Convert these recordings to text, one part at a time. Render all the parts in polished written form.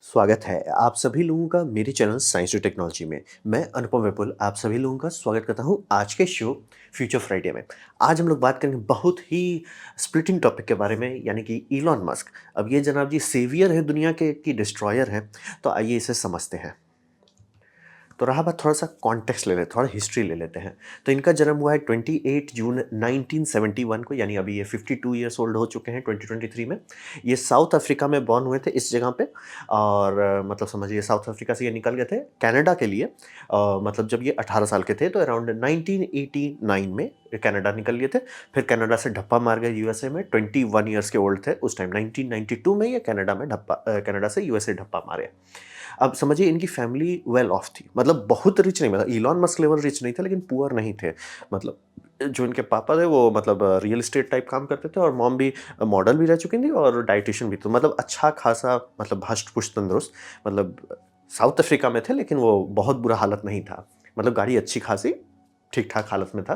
स्वागत है आप सभी लोगों का मेरे चैनल साइंस और टेक्नोलॉजी में। मैं अनुपम विपुल आप सभी लोगों का स्वागत करता हूं आज के शो फ्यूचर फ्राइडे में। आज हम लोग बात करेंगे बहुत ही स्प्लिटिंग टॉपिक के बारे में, यानी कि इलॉन मस्क। अब ये जनाब जी सेवियर है दुनिया के कि डिस्ट्रॉयर है, तो आइए इसे समझते हैं। तो रहा बात थोड़ा सा कॉन्टेक्स्ट ले लेते, थोड़ा हिस्ट्री ले लेते हैं। तो इनका जन्म हुआ है 28 जून 1971 को, यानी अभी ये 52 ईयर्स ओल्ड हो चुके हैं 2023 में। ये साउथ अफ्रीका में बॉर्न हुए थे इस जगह पे। और मतलब समझिए साउथ अफ्रीका से ये निकल गए थे कनाडा के लिए। मतलब जब ये 18 साल के थे तो अराउंड 1989 में कनाडा निकल गए थे। फिर कनाडा से ढप्पा मार गए यूएसए में। 21 ईयर्स के ओल्ड थे उस टाइम। 1992 में ये कनाडा से यूएसए ढप्पा मारे। अब समझिए इनकी फैमिली वेल ऑफ थी, मतलब बहुत रिच नहीं, मतलब इलॉन मस्क लेवल रिच नहीं थे लेकिन पुअर नहीं थे। मतलब जो इनके पापा थे वो मतलब रियल एस्टेट टाइप काम करते थे, और मॉम भी मॉडल भी रह चुकी थी और डाइटिशियन भी। तो मतलब अच्छा खासा, मतलब हष्ट पुष्ट तंदुरुस्त। मतलब साउथ अफ्रीका में थे लेकिन वो बहुत बुरा हालत नहीं था। मतलब गाड़ी अच्छी खासी ठीक ठाक हालत में था।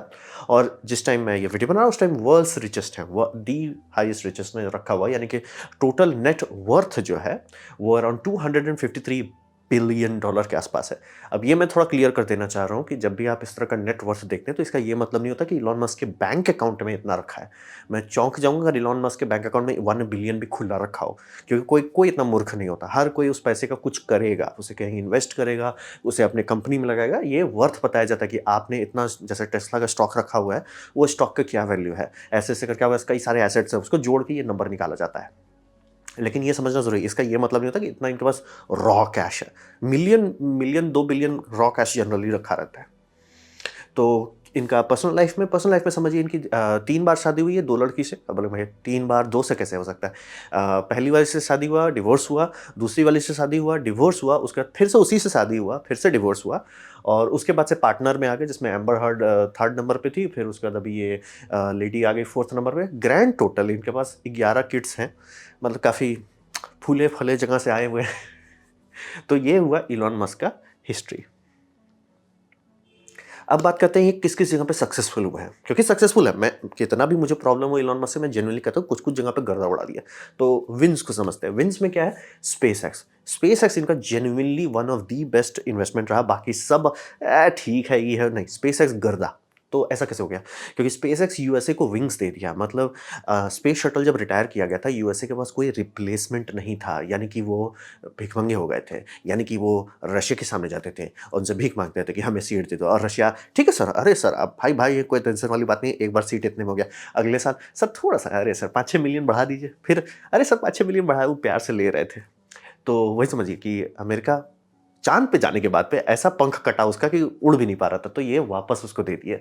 और जिस टाइम मैं ये वीडियो बना रहा हूँ उस टाइम वर्ल्ड्स रिचेस्ट हैं, वो दी हाईएस्ट रिचेस्ट में रखा हुआ है। यानी कि टोटल नेट वर्थ जो है वो अराउंड 253 बिलियन डॉलर के आसपास है। अब ये मैं थोड़ा क्लियर कर देना चाह रहा हूँ कि जब भी आप इस तरह का नेट वर्थ देखते हैं तो इसका ये मतलब नहीं होता कि इलॉन मस्क के बैंक अकाउंट में इतना रखा है। मैं चौंक जाऊंगा अगर इलॉन मस्क के बैंक अकाउंट में 1 बिलियन भी खुला रखा हो, क्योंकि कोई कोई इतना मूर्ख नहीं होता। हर कोई उस पैसे का कुछ करेगा, उसे कहीं इन्वेस्ट करेगा, उसे अपने कंपनी में लगाएगा। ये वर्थ बताया जाता है कि आपने इतना, जैसे टेस्ला का स्टॉक रखा हुआ है, वो स्टॉक का क्या वैल्यू है, ऐसे ऐसे करके क्या हुआ, कई सारे एसेट्स है, उसको जोड़ के ये नंबर निकाला जाता है। लेकिन ये समझना जरूरी है, इसका ये मतलब नहीं होता कि इतना इनके पास रॉ कैश है। Million million 2 billion raw cash generally रखा रहता है। तो इनका पर्सनल लाइफ में समझिए इनकी 3 बार शादी हुई है 2 लड़की से। अब बोले भाई 3 बार 2 से कैसे हो सकता है। पहली वाली से शादी हुआ, डिवोर्स हुआ। दूसरी वाली से शादी हुआ, डिवोर्स हुआ। उसके बाद फिर से उसी से शादी हुआ, फिर से डिवोर्स हुआ। और उसके बाद से पार्टनर में आ गए, जिसमें एम्बर हर्ड थर्ड नंबर पे थी। फिर उसके बाद अभी ये लेडी आ गई फोर्थ नंबर पे। ग्रैंड टोटल इनके पास 11 किड्स हैं। मतलब काफ़ी फूले फले जगह से आए हुए हैं। तो ये हुआ इलॉन मस्क का हिस्ट्री। अब बात करते हैं ये किस किस जगह पे सक्सेसफुल हुआ है, क्योंकि सक्सेसफुल है। मैं कितना भी मुझे प्रॉब्लम हो इलॉन मस्क से, मैं जेन्युइनली कहता हूँ कुछ कुछ जगह पे गर्दा उड़ा दिया। तो विंस को समझते हैं। विंस में क्या है, स्पेस एक्स। स्पेस एक्स इनका genuinely one of the best investment रहा। बाकी सब ठीक है, ये है नहीं, स्पेस एक्स गर्दा। तो ऐसा कैसे हो गया, क्योंकि स्पेस एक्स यूएसए को विंग्स दे दिया। मतलब स्पेस शटल जब रिटायर किया गया था यूएसए के पास कोई रिप्लेसमेंट नहीं था। यानी कि वो भिखमंगे हो गए थे। यानी कि वो रशिया के सामने जाते थे और उनसे भीख मांगते थे कि हमें सीट दे दो, और रशिया ठीक है सर, अरे सर अब भाई भाई ये कोई टेंशन वाली बात नहीं है, एक बार सीट इतने में हो गया। अगले साल सर थोड़ा सा, अरे सर 5-6 मिलियन बढ़ा दीजिए, फिर अरे सर 5-6 मिलियन बढ़ा, वो प्यार से ले रहे थे। तो वही समझिए कि अमेरिका चांद पे जाने के बाद पे ऐसा पंख कटा उसका कि उड़ भी नहीं पा रहा था, तो ये वापस उसको दे दिए।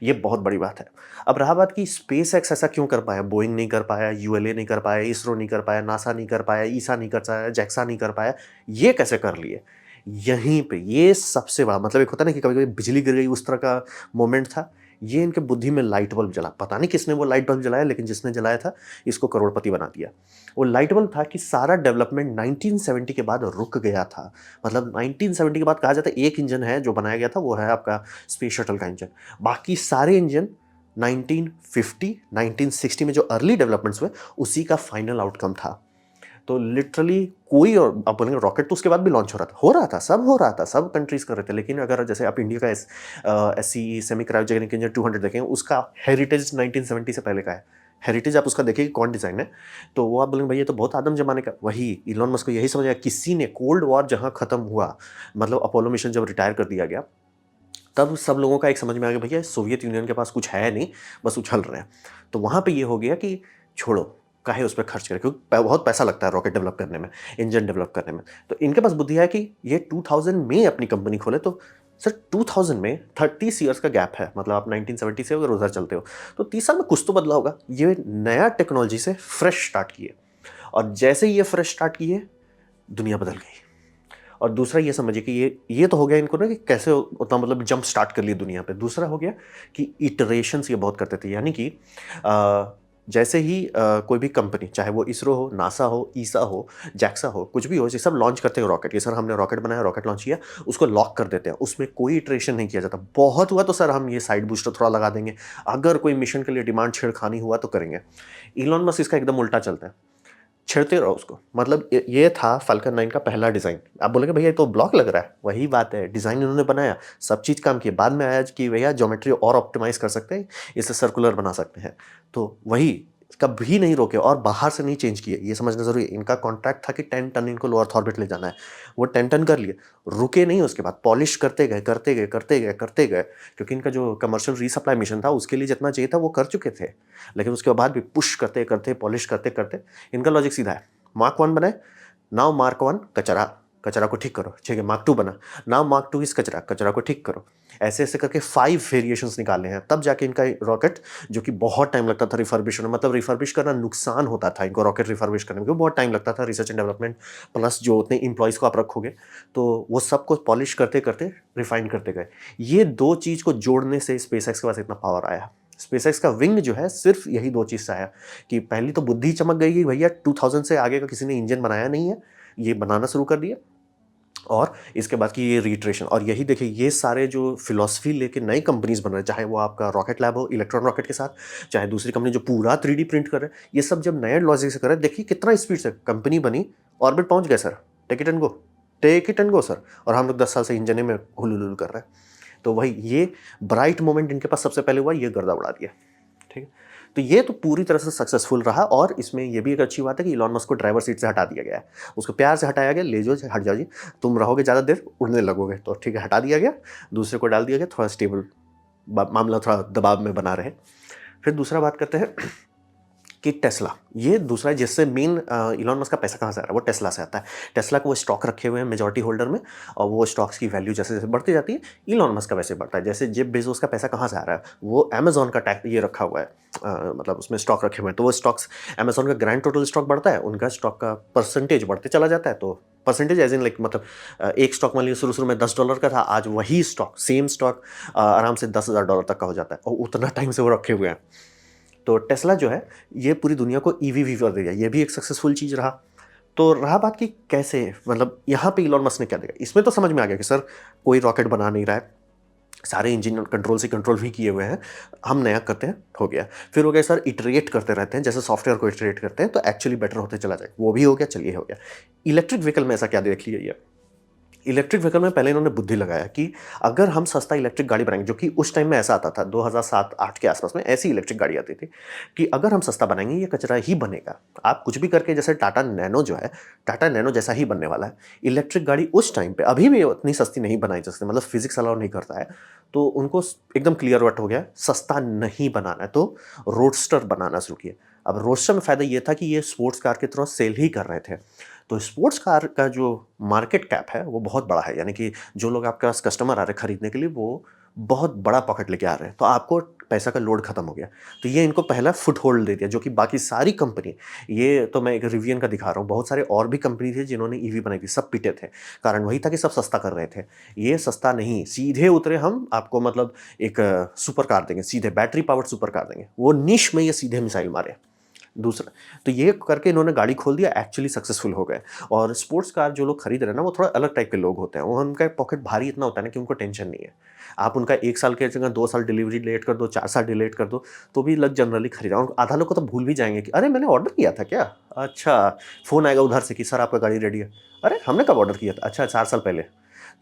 ये बहुत बड़ी बात है। अब रहा बात कि स्पेस एक्स ऐसा क्यों कर पाया, बोइंग नहीं कर पाया, यूएलए नहीं कर पाया, इसरो नहीं कर पाया, नासा नहीं कर पाया, ईसा नहीं कर पाया, जैक्सा नहीं कर पाया, ये कैसे कर लिए। यहीं पे ये सबसे बड़ा मतलब, एक होता है ना कि कभी कभी बिजली गिर गई, उस तरह का मोमेंट था। ये इनके बुद्धि में लाइट बल्ब जला, पता नहीं किसने वो लाइट बल्ब जलाया, लेकिन जिसने जलाया था इसको करोड़पति बना दिया। वो लाइट बल्ब था कि सारा डेवलपमेंट 1970 के बाद रुक गया था। मतलब 1970 के बाद कहा जाता है एक इंजन है जो बनाया गया था, वो है आपका स्पेस शटल का इंजन। बाकी सारे इंजन 1950 1960 में जो अर्ली डेवलपमेंट्स हुए उसी का फाइनल आउटकम था। तो लिटरली कोई, और आप बोलेंगे रॉकेट तो उसके बाद भी लॉन्च हो रहा था, सब कंट्रीज कर रहे थे। लेकिन अगर जैसे आप इंडिया का एससी सेमी क्रायोजेनिक इंजन 200 देखेंगे, उसका हेरिटेज 1970 से पहले का है। हेरिटेज आप उसका देखिए कौन डिज़ाइन है, तो वो आप बोलेंगे भाई ये तो बहुत आदम जमाने का। वही इलॉन मस्क को यही समझ आया, किसी ने कोल्ड वॉर जहाँ खत्म हुआ, मतलब अपोलो मिशन जब रिटायर कर दिया गया, तब सब लोगों का एक समझ में आ गया भैया सोवियत यूनियन के पास कुछ है नहीं, बस उछल रहे हैं। तो वहाँ पे ये हो गया कि छोड़ो, काहे उस पर खर्च करें, क्योंकि बहुत पैसा लगता है रॉकेट डेवलप करने में, इंजन डेवलप करने में। तो इनके पास बुद्धि है कि ये 2000 में अपनी कंपनी खोले। तो सर 2000 में 30 ईयर्स का गैप है, मतलब आप 1970 से अगर उधर चलते हो तो 30 साल में कुछ तो बदला होगा। ये नया टेक्नोलॉजी से फ्रेश स्टार्ट किए, और जैसे ही ये फ्रेश स्टार्ट किए दुनिया बदल गई। और दूसरा ये समझिए कि ये तो हो गया इनको ना कि कैसे उतना मतलब जंप स्टार्ट कर लिया दुनिया पे। दूसरा हो गया कि इटरेशंस ये बहुत करते थे। यानी कि जैसे ही कोई भी कंपनी, चाहे वो इसरो हो, नासा हो, ईसा हो, जैक्सा हो, कुछ भी हो, ये सब लॉन्च करते हैं रॉकेट। ये सर हमने रॉकेट बनाया, रॉकेट लॉन्च किया, उसको लॉक कर देते हैं, उसमें कोई इटरेशन नहीं किया जाता। बहुत हुआ तो सर हम ये साइड बूस्टर थोड़ा लगा देंगे, अगर कोई मिशन के लिए डिमांड छेड़खानी हुआ तो करेंगे। इलॉन मस्क इसका एकदम उल्टा चलता है। छेड़ते रहो उसको। मतलब ये था फाल्कन 9 का पहला डिज़ाइन। आप बोलेंगे भैया ये तो ब्लॉक लग रहा है, वही बात है, डिज़ाइन इन्होंने बनाया, सब चीज़ काम किया, बाद में आया कि भैया ज्योमेट्री और ऑप्टिमाइज़ कर सकते हैं, इसे सर्कुलर बना सकते हैं। तो वही कभी नहीं रोके और बाहर से नहीं चेंज किए, ये समझना ज़रूरी है। इनका कॉन्ट्रैक्ट था कि 10 टन इनको लो अर्थ ऑर्बिट ले जाना है, वो 10 टन कर लिए, रुके नहीं उसके बाद, पॉलिश करते गए, करते गए, करते गए, करते गए, क्योंकि इनका जो कमर्शियल रीसप्लाई मिशन था उसके लिए जितना चाहिए था वो कर चुके थे। लेकिन उसके बाद भी पुश करते, करते, पॉलिश करते, करते इनका लॉजिक सीधा है। मार्क 1 बनाए, नाउ मार्क 1 कचरा, कचरा को ठीक करो, ठीक है। मार्क 2 बना, नाउ मार्क 2 इस कचरा, कचरा को ठीक करो। ऐसे-ऐसे करके 5 वेरिएशंस निकाले हैं, तब जाके इनका रॉकेट, जो कि बहुत टाइम लगता था रिफर्बिश होने, मतलब रिफर्बिश करना नुकसान होता था इनको रॉकेट रिफर्बिश करने में, क्योंकि बहुत टाइम लगता था रिसर्च एंड डेवलपमेंट, प्लस जो उतने एम्प्लॉइज़ को आप रखोगे, तो वो सबको पॉलिश करते-करते रिफाइन करते गए। ये 2 चीज़ को जोड़ने से स्पेसएक्स के पास इतना पावर आया। स्पेसएक्स का विंग जो है सिर्फ यही 2 चीज़ से आया कि पहली तो बुद्धि चमक गई कि भैया 2000 से आगे का किसी ने इंजन बनाया नहीं है, ये बनाना शुरू कर दिया। और इसके बाद की ये रिट्रेशन, और यही देखिए ये सारे जो फिलॉसफी लेके नई कंपनीज़ बन रहे हैं, चाहे वो आपका रॉकेट लैब हो इलेक्ट्रॉन रॉकेट के साथ, चाहे दूसरी कंपनी जो पूरा 3D प्रिंट कर रहे हैं, ये सब जब नए लॉजिक से कर रहे हैं, देखिए कितना स्पीड से कंपनी बनी, ऑर्बिट पहुंच गए sir, take it and go, take it and go sir. और हम लोग 10 साल से इंजन में हुलुलुलु कर रहे हैं। तो वही ये ब्राइट मोमेंट इनके पास सबसे पहले हुआ, ये गर्दा उड़ा दिया, ठीक है। तो ये तो पूरी तरह से सक्सेसफुल रहा, और इसमें ये भी एक अच्छी बात है कि इलॉन मस्क को ड्राइवर सीट से हटा दिया गया है। उसको प्यार से हटाया गया, ले जाओ, हट जाओ जी, तुम रहोगे ज़्यादा देर, उड़ने लगोगे, तो ठीक है, हटा दिया गया, दूसरे को डाल दिया गया, थोड़ा स्टेबल मामला, थोड़ा दबाव में बना रहे। फिर दूसरा बात करते हैं कि टेस्ला, ये दूसरा है जिससे मेन इलॉन मस्क का पैसा कहाँ से आ रहा है, वो टेस्ला से आता है। टेस्ला को वो स्टॉक रखे हुए हैं मेजॉरिटी होल्डर में, और वो स्टॉक्स की वैल्यू जैसे जैसे बढ़ती जाती है, इलॉन मस्क का वैसे बढ़ता है। जैसे जेफ बेजोस का पैसा कहाँ से आ रहा है, वो अमेजॉन का टैग ये रखा हुआ है, मतलब उसमें स्टॉक रखे हुए हैं, तो वो स्टॉक्स, अमेजॉन का ग्रैंड टोटल स्टॉक बढ़ता है, उनका स्टॉक का परसेंटेज बढ़ते चला जाता है। तो परसेंटेज एज इन लाइक, मतलब एक स्टॉक मान लीजिए शुरू में $10 का था, आज वही स्टॉक, सेम स्टॉक आराम से $10,000 तक का हो जाता है, और उतना टाइम से वो रखे हुए हैं। तो टेस्ला जो है ये पूरी दुनिया को ईवी वी कर दिया, ये भी एक सक्सेसफुल चीज़ रहा। तो रहा बात कि कैसे, मतलब यहाँ पे इलॉन मस्क ने क्या देखा, इसमें तो समझ में आ गया कि सर कोई रॉकेट बना नहीं रहा है, सारे इंजन कंट्रोल से कंट्रोल भी किए हुए हैं, हम नया करते हैं, हो गया। फिर हो गया सर इटरेट करते रहते हैं, जैसे सॉफ्टवेयर को इटरेट करते हैं तो एक्चुअली बेटर होते चला जाए, वो भी हो गया, चलिए हो गया। इलेक्ट्रिक व्हीकल में ऐसा क्या देख लिया ये, इलेक्ट्रिक व्हीकल में पहले इन्होंने बुद्धि लगाया कि अगर हम सस्ता इलेक्ट्रिक गाड़ी बनाएंगे, जो कि उस टाइम में ऐसा आता था 2007-8 के आसपास में ऐसी इलेक्ट्रिक गाड़ी आती थी, कि अगर हम सस्ता बनाएंगे ये कचरा ही बनेगा, आप कुछ भी करके, जैसे टाटा नैनो जो है, टाटा नैनो जैसा ही बनने वाला है। इलेक्ट्रिक गाड़ी उस टाइम पे अभी भी उतनी सस्ती नहीं बनाई जा सकती, मतलब फिजिक्स अलाउ नहीं करता है, तो उनको एकदम क्लियर कट हो गया सस्ता नहीं बनाना है, तो रोडस्टर बनाना शुरू किया। अब रोडस्टर में फ़ायदा ये था कि ये स्पोर्ट्स कार की तरह सेल ही कर रहे थे, तो स्पोर्ट्स कार का जो मार्केट कैप है वो बहुत बड़ा है, यानी कि जो लोग आपके पास कस्टमर आ रहे हैं खरीदने के लिए, वो बहुत बड़ा पॉकेट लेके आ रहे हैं, तो आपको पैसा का लोड खत्म हो गया। तो ये इनको पहला फुट होल्ड दे दिया, जो कि बाकी सारी कंपनी, ये तो मैं एक रिवियन का दिखा रहा हूँ, बहुत सारे और भी कंपनी थे जिन्होंने ईवी बनाई थी, सब पिटे थे। कारण वही था कि सब सस्ता कर रहे थे, ये सस्ता नहीं, सीधे उतरे हम आपको, मतलब एक सुपर कार देंगे, सीधे बैटरी पावर्ड सुपर कार देंगे, वो निश में ये सीधे मिसाइल मारे। दूसरा, तो ये करके इन्होंने गाड़ी खोल दिया, एक्चुअली सक्सेसफुल हो गए। और स्पोर्ट्स कार जो लोग खरीद रहे हैं ना, वो थोड़ा अलग टाइप के लोग होते हैं, वो उनका पॉकेट भारी इतना होता है ना कि उनको टेंशन नहीं है। आप उनका 1 साल के जगह 2 साल डिलीवरी लेट कर दो, 4 साल डिलेट कर दो, तो भी लग जनरली खरीदा। और आधा लोग को तो भूल भी जाएंगे कि अरे मैंने ऑर्डर किया था क्या, अच्छा फ़ोन आएगा उधर से कि सर आपका गाड़ी रेडी है, अरे हमने कब ऑर्डर किया था, अच्छा 4 साल पहले।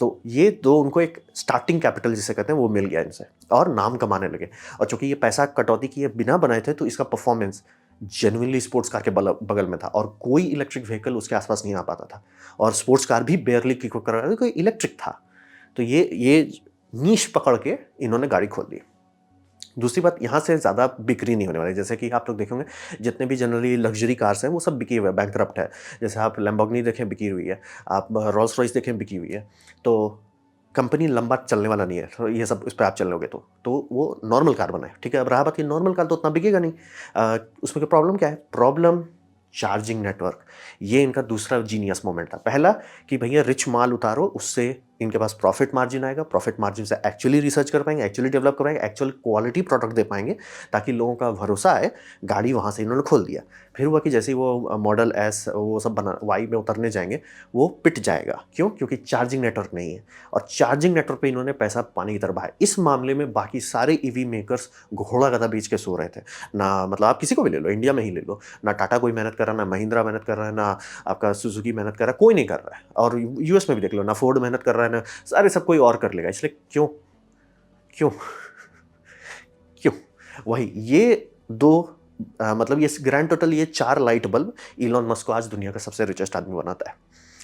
तो ये दो उनको एक स्टार्टिंग कैपिटल जिसे कहते हैं वो मिल गया इनसे, और नाम कमाने लगे। और चूंकि ये पैसा कटौती किए बिना बनाए थे, तो इसका परफॉर्मेंस जेन्युइनली स्पोर्ट्स कार के बगल में था, और कोई इलेक्ट्रिक व्हीकल उसके आसपास नहीं आ पाता था, और स्पोर्ट्स कार भी बेयरली किक कर रहा था, कोई इलेक्ट्रिक था। तो ये नीश पकड़ के इन्होंने गाड़ी खोल दी। दूसरी बात, यहाँ से ज़्यादा बिक्री नहीं होने वाली, जैसे कि आप लोग देखेंगे जितने भी जनरली लग्जरी कार्स हैं वो सब बिकी हुए हैं, बैंकरप्ट है। जैसे आप लैम्बोर्गिनी देखें बिकी हुई है, आप रोल्स रॉयस देखें बिकी हुई है। तो कंपनी लंबा चलने वाला नहीं है, तो ये सब इस पर आप चल लोगे तो वो नॉर्मल कार बनाए, ठीक है। अब रहा बात कि नॉर्मल कार तो उतना बिकेगा नहीं, उसमें प्रॉब्लम क्या है, प्रॉब्लम चार्जिंग नेटवर्क। ये इनका दूसरा जीनियस मोमेंट था। पहला कि भैया रिच माल उतारो, उससे इनके पास प्रॉफिट मार्जिन आएगा, प्रॉफिट मार्जिन से एक्चुअली रिसर्च कर पाएंगे, एक्चुअली डेवलप कर पाएंगे, एक्चुअल क्वालिटी प्रोडक्ट दे पाएंगे, ताकि लोगों का भरोसा आए। गाड़ी वहाँ से इन्होंने खोल दिया। फिर हुआ कि जैसे ही वो मॉडल एस वो सब बना वाई में उतरने जाएंगे, वो पिट जाएगा। क्यों? क्योंकि चार्जिंग नेटवर्क नहीं है, और चार्जिंग नेटवर्क पे इन्होंने पैसा पानी की तरह बहाया। इस मामले में बाकी सारे ईवी मेकर्स घोड़ा गधा बेच के सो रहे थे ना। मतलब आप किसी को भी ले लो, इंडिया में ही ले लो ना, टाटा कोई मेहनत कर रहा है, ना महिंद्रा मेहनत कर रहा है, ना आपका सुजुकी मेहनत कर रहा है, कोई नहीं कर रहा है। और यूएस में भी देख लो ना, फोर्ड मेहनत कर रहा है ना, सारे सब कोई और कर लेगा। इसलिए क्यों क्यों क्यों? वही ये दो मतलब ये ग्रैंड टोटल ये 4 लाइट बल्ब इलॉन मस्क को आज दुनिया का सबसे रिचेस्ट आदमी बनाता है।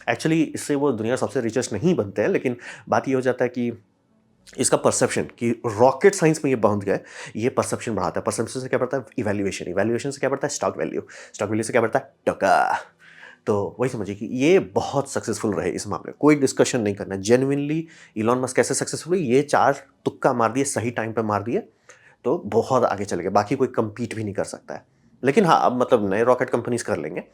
एक्चुअली इससे वो दुनिया सबसे रिचेस्ट नहीं बनते हैं, लेकिन बात ये हो जाता है कि इसका परसेप्शन कि रॉकेट साइंस में ये पहुंच गए, ये परसेप्शन बढ़ाता है। परसेप्शन से क्या बढ़ता है? इवैल्यूएशन, इवैल्यूएशन से क्या बढ़ता है? स्टॉक वैल्यू, स्टॉक वैल्यू से क्या बढ़ता है? टका। तो वही समझिए कि ये बहुत सक्सेसफुल रहे इस मामले, कोई डिस्कशन नहीं करना। जेन्युइनली इलॉन मस्क कैसे सक्सेसफुल हुई, ये 4 तुक्का मार दिए, सही टाइम पे मार दिए, तो बहुत आगे चले गए। बाकी कोई compete भी नहीं कर सकता है। लेकिन हाँ, अब मतलब नए रॉकेट कंपनीज कर लेंगे,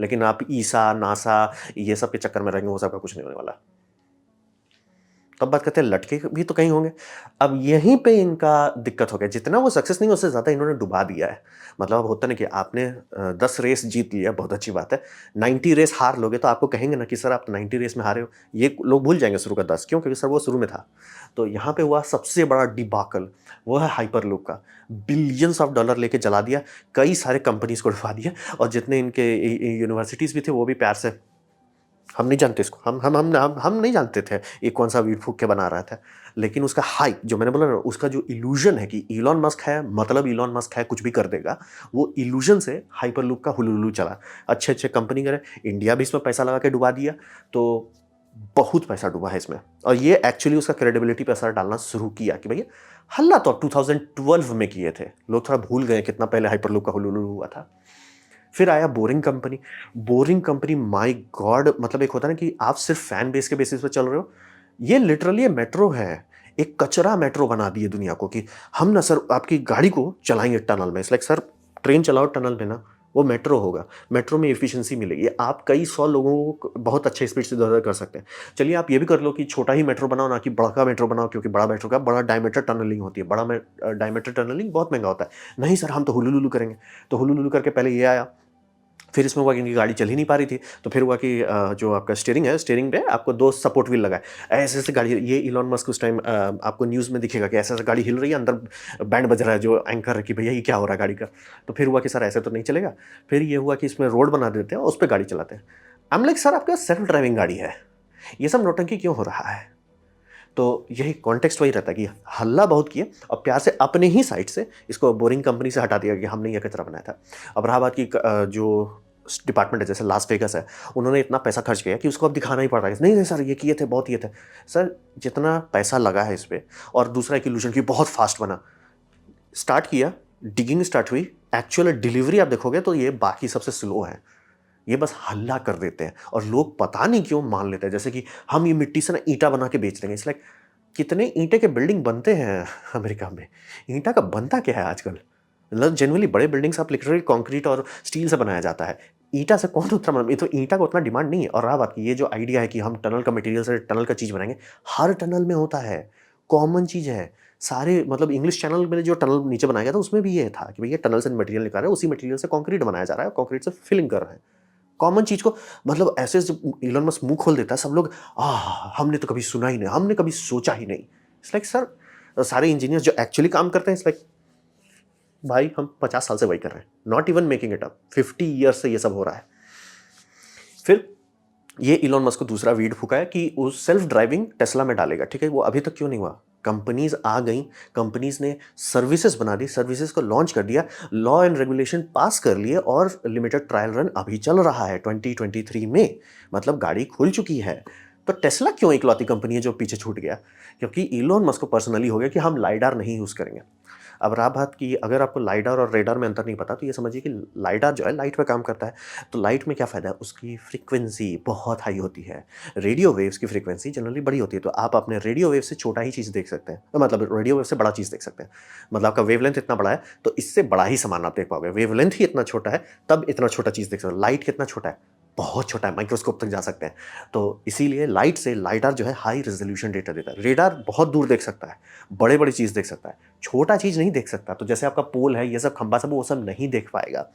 लेकिन आप ईसा, नासा ये सब के चक्कर में रहेंगे, वो सबका कुछ नहीं होने वाला। तब बात करते हैं लटके भी तो कहीं होंगे। अब यहीं पे इनका दिक्कत हो गया, जितना वो सक्सेस नहीं उससे ज़्यादा इन्होंने डुबा दिया है। मतलब अब होता ना कि आपने 10 रेस जीत लिया, बहुत अच्छी बात है। 90 रेस हार लोगे तो आपको कहेंगे ना कि सर आप 90 रेस में हारे हो। ये लोग भूल जाएंगे शुरू का 10, क्यों? क्योंकि सर वो शुरू में था। तो यहाँ पे हुआ सबसे बड़ा डिबाकल, वो है हाइपरलूप का। बिलियंस ऑफ डॉलर लेके जला दिया, कई सारे कंपनीज को डुबा दिया, और जितने इनके यूनिवर्सिटीज़ भी थे वो भी प्यार से, हम नहीं जानते इसको, हम नहीं जानते थे ये कौन सा वीड फूक के बना रहा था। लेकिन उसका हाइप, जो मैंने बोला ना, उसका जो इल्यूजन है कि इलॉन मस्क है मतलब इलॉन मस्क है, कुछ भी कर देगा, वो इल्यूजन से हाइपरलूप का हुलुलु चला। अच्छे अच्छे कंपनी करे, इंडिया भी इसमें पैसा लगा के डुबा दिया, तो बहुत पैसा डूबा है इसमें। और ये एक्चुअली उसका क्रेडिबिलिटी पे असर डालना शुरू किया कि भैया हल्ला तो 2012 में किए थे लोग, थोड़ा भूल गए कितना पहले हाइपरलूप का हुलुलु हुआ था। फिर आया boring company. Boring company, my God, मतलब एक होता है ना कि आप सिर्फ फैन बेस के बेसिस पे चल रहे हो। ये लिटरली मेट्रो है, एक कचरा मेट्रो बना दिए दुनिया को कि हम ना सर आपकी गाड़ी को चलाएंगे टनल में। इट्स लाइक सर ट्रेन चलाओ टनल में ना, वो मेट्रो होगा, मेट्रो में एफिशिएंसी मिलेगी, आप कई 100 लोगों को बहुत अच्छे स्पीड से इधर कर सकते हैं। चलिए आप ये भी कर लो कि छोटा ही मेट्रो बनाओ, ना कि बड़ा मेट्रो बनाओ, क्योंकि बड़ा मेट्रो का बड़ा डायमीटर टनलिंग होती है, बड़ा डायमीटर टनलिंग बहुत महंगा होता है। नहीं सर हम तो हुलुलुलु करेंगे। तो हुलुलुलु करके पहले ये आया, फिर इसमें हुआ कि इनकी गाड़ी चल ही नहीं पा रही थी, तो फिर हुआ कि जो आपका स्टीयरिंग है, स्टीयरिंग पे आपको 2 सपोर्ट व्हील लगाए, ऐसे ऐसे गाड़ी। ये इलॉन मस्क उस टाइम आपको न्यूज़ में दिखेगा कि ऐसे ऐसे गाड़ी हिल रही है, अंदर बैंड बज रहा है जो एंकर है कि भैया ये क्या हो रहा है गाड़ी का। तो फिर हुआ कि सर ऐसे तो नहीं चलेगा। फिर ये हुआ कि इसमें रोड बना देते हैं और उस पर गाड़ी चलाते हैं। आई एम लाइक सर आपके पास सेल्फ ड्राइविंग गाड़ी है, ये सब नौटंकी क्यों हो रहा है? तो यही कॉन्टेक्स्ट वही रहता है कि हल्ला बहुत किए और प्यार से अपने ही साइड से इसको बोरिंग कंपनी से हटा दिया कि हमने ये कचरा बनाया था। अब रहा बात की जो डिपार्टमेंट है, जैसे लास वेगस है, उन्होंने इतना पैसा खर्च किया कि उसको अब दिखाना ही पड़ रहा है, नहीं नहीं सर ये किए थे, बहुत किए थे। सर जितना पैसा लगा है इस पर, और दूसरा एक इल्यूजन की बहुत फास्ट बना, स्टार्ट किया, डिगिंग स्टार्ट हुई, एक्चुअल डिलीवरी आप देखोगे तो ये बाकी सबसे स्लो है। ये बस हल्ला कर देते हैं और लोग पता नहीं क्यों मान लेते हैं, जैसे कि हम ये मिट्टी से ना ईंटा बना के बेच देंगे। इट्स लाइक कितने ईंटे के बिल्डिंग बनते हैं अमेरिका में, ईंटा का बनता क्या है आजकल? मतलब जनरली बड़े बिल्डिंग्स आप लिटरली कंक्रीट और स्टील से बनाया जाता है, ईंटा से कौन उतना ये तो ईंटा का उतना डिमांड नहीं है। और रहा बात की ये जो आइडिया है कि हम टनल का मटेरियल से टनल का चीज़ बनाएंगे, हर टनल में होता है, कॉमन चीज़ है। सारे मतलब इंग्लिश चैनल में जो टनल नीचे बनाया गया था उसमें भी ये था कि भैया टनल से मटेरियल निकाल रहे हैं, उसी मटेरियल से कंक्रीट बनाया जा रहा है, कंक्रीट से फिलिंग कर रहे हैं। कॉमन चीज़ को मतलब ऐसे जब इलॉन मस्क मुंह खोल देता है, सब लोग हमने तो कभी सुना ही नहीं, हमने कभी सोचा ही नहीं। इट्स लाइक सर सारे इंजीनियर्स जो एक्चुअली काम करते हैं, इट्स लाइक भाई हम 50 साल से वही कर रहे हैं, not even making it up, 50 years से ये सब हो रहा है। फिर ये इलॉन मस्क को दूसरा वीड फूका है कि वो सेल्फ ड्राइविंग टेस्ला में डालेगा। ठीक है, वो अभी तक क्यों नहीं हुआ? कंपनीज आ गई, कंपनीज ने सर्विसेज बना दी, सर्विसेज को लॉन्च कर दिया, लॉ एंड रेगुलेशन पास कर लिए, और लिमिटेड ट्रायल रन अभी चल रहा है 2023 में, मतलब गाड़ी खुल चुकी है। तो टेस्ला क्यों इकलौती कंपनी है जो पीछे छूट गया? क्योंकि इलॉन मस्क को पर्सनली हो गया कि हम लाइडार नहीं यूज़ करेंगे। अब रहा बात कि अगर आपको लाइडार और रेडार में अंतर नहीं पता, तो ये समझिए कि लाइडार जो है लाइट पे काम करता है। तो लाइट में क्या फ़ायदा है? उसकी फ्रीक्वेंसी बहुत हाई होती है, रेडियो वेव्स की फ्रीक्वेंसी जनरली बड़ी होती है। तो आप अपने रेडियो वेव से छोटा ही चीज़ देख सकते हैं, मतलब रेडियो वेव से बड़ा चीज़ देख सकते हैं। मतलब आपका वेवलेंथ इतना बड़ा है तो इससे बड़ा ही सामान आप देख पाओगे। वेवलेंथ ही इतना छोटा है तब इतना छोटा चीज़ देख सकते हो। लाइट कितना छोटा है? बहुत छोटा है, माइक्रोस्कोप तक जा सकते हैं। तो इसीलिए लाइट से लाइडार जो है हाई रेजोल्यूशन डेटा देता है। रेडार बहुत दूर देख सकता है, बड़े-बड़ी चीज़ देख सकता है, छोटा चीज़ नहीं देख सकता। तो जैसे आपका पोल है, ये सब खंभा सब वो सब नहीं देख पाएगा।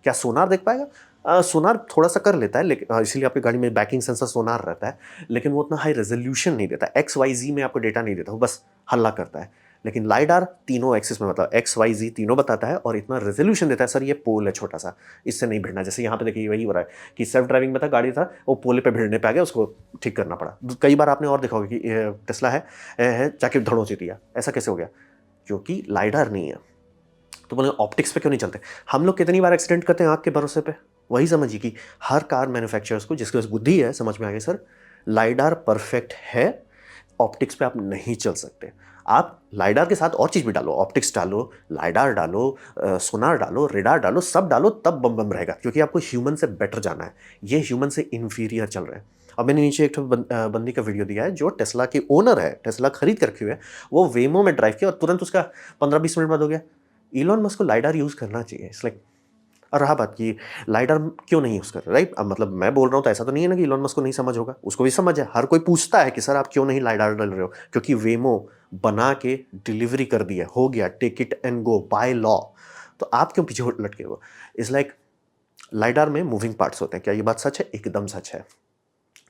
क्या सोनार देख पाएगा? सोनार थोड़ा-सा कर लेता है, लेकिन इसीलिए आपकी गाड़ी में बैकिंग सेंसर सोनार रहता है, लेकिन वो उतना हाई रेज़ोल्यूशन नहीं देता। एक्स, वाई, ज़ेड में आपको डेटा नहीं देता, वो बस हल्ला करता है। लेकिन लाइडार तीनों एक्सिस में, मतलब एक्स, वाई, ज़ेड तीनों बताता है और इतना रेज़ोल्यूशन देता है, सर ये पोल है छोटा-सा, इससे नहीं भिड़ना। जैसे यहाँ पे देखिए वही हो रहा है कि सेल्फ ड्राइविंग में था, गाड़ी था, वो पोल पे भिड़ने पे आ गया, उसको ठीक करना पड़ा। कई बार आपने और देखा होगा कि टेस्ला है जाके धड़ों से दिया। ऐसा कैसे हो गया? क्योंकि लाइडार नहीं है। तो बोले ऑप्टिक्स पे क्यों नहीं चलते? हम लोग कितनी बार एक्सीडेंट करते हैं आँख के भरोसे पे। वही समझिए कि हर कार मैन्युफैक्चरर्स को, जिसके पास बुद्धि है, समझ में आ गया सर, लाइडार परफेक्ट है, ऑप्टिक्स पे आप नहीं चल सकते। आप लाइडार के साथ और चीज़ भी डालो, ऑप्टिक्स डालो, लाइडार डालो, सोनार डालो, रेडार डालो, सब डालो, तब बम बम रहेगा, क्योंकि आपको ह्यूमन से बेटर जाना है। ये ह्यूमन से इन्फीरियर चल रहे हैं। अब मैंने नीचे एक ठो बंदी का वीडियो दिया है जो टेस्ला के ओनर है, टेस्ला खरीद कर रखे हुए है। वो वेमो में ड्राइव किया और तुरंत उसका 15-20 मिनट बाद हो गया। इलॉन मस्क को लाइडार यूज़ करना चाहिए। इट्स लाइक, और रहा बात कि लाइडर क्यों नहीं यूज़ कर रहे, राइट? अब मतलब मैं बोल रहा हूँ तो ऐसा तो नहीं है ना कि इलॉन मस्क को नहीं समझ होगा, उसको भी समझ है। हर कोई पूछता है कि सर आप क्यों नहीं लाइडर डाल रहे हो? क्योंकि वेमो बना के डिलीवरी कर दिया, हो गया, take it and go by law. तो आप क्यों पीछे लटके हो? इट्स लाइक लाइडर में मूविंग पार्ट्स होते हैं। क्या ये बात सच है? एकदम सच है।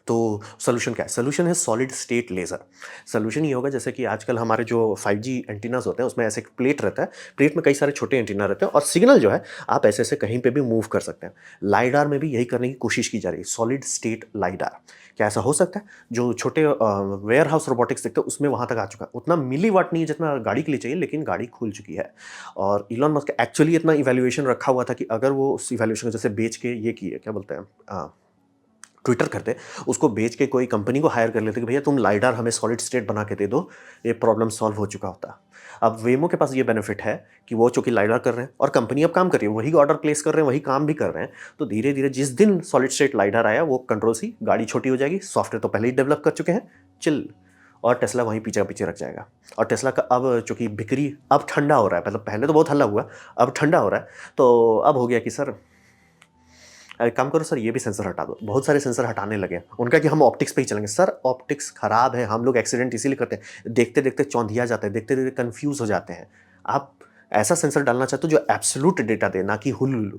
तो सोल्यूशन क्या है? सोल्यूशन है सॉलिड स्टेट लेज़र। सोल्यूशन ये होगा, जैसे कि आजकल हमारे जो 5G एंटीनास होते हैं उसमें ऐसे एक प्लेट रहता है, प्लेट में कई सारे छोटे एंटीना रहते हैं और सिग्नल जो है आप ऐसे ऐसे कहीं पे भी मूव कर सकते हैं। लाइडार में भी यही करने की कोशिश की जा रही है, सॉलिड स्टेट लाइडार। क्या ऐसा हो सकता है? जो छोटे वेयर हाउस रोबोटिक्स देखते हैं उसमें वहाँ तक आ चुका है। उतना मिलीवाट नहीं है जितना गाड़ी के लिए चाहिए, लेकिन गाड़ी खुल चुकी है। और इलॉन मस्क एक्चुअली इतना इवैल्यूएशन रखा हुआ था कि अगर वो उस इवैल्यूएशन को जैसे बेच के ये किए, क्या बोलते हैं, ट्विटर करते, उसको बेच के कोई कंपनी को हायर कर लेते कि भैया तुम लाइडार हमें सॉलिड स्टेट बना के दे दो, ये प्रॉब्लम सॉल्व हो चुका होता। अब वेमो के पास ये बेनिफिट है कि वो चूंकि लाइडार कर रहे हैं और कंपनी अब काम कर रही है, वही ऑर्डर प्लेस कर रहे हैं, वही काम भी कर रहे हैं, तो धीरे धीरे जिस दिन सॉलिड स्टेट लाइडार आया वो कंट्रोल सी गाड़ी छोटी हो जाएगी, सॉफ्टवेयर तो पहले ही डेवलप कर चुके हैं, चिल। और टेस्ला वहीं पीछे पीछे रख जाएगा। और टेस्ला का अब चूंकि बिक्री अब ठंडा हो रहा है, मतलब पहले तो बहुत हल्ला हुआ, अब ठंडा हो रहा है, तो अब हो गया कि सर एक काम करो सर, ये भी सेंसर हटा दो। बहुत सारे सेंसर हटाने लगे उनका कि हम ऑप्टिक्स पे ही चलेंगे। सर ऑप्टिक्स खराब है, हम लोग एक्सीडेंट इसीलिए करते हैं, देखते देखते चौंधिया जाते हैं, देखते देखते कंफ्यूज हो जाते हैं। आप ऐसा सेंसर डालना चाहते हो जो एब्सोल्यूट डेटा दे, ना कि हुलुलु।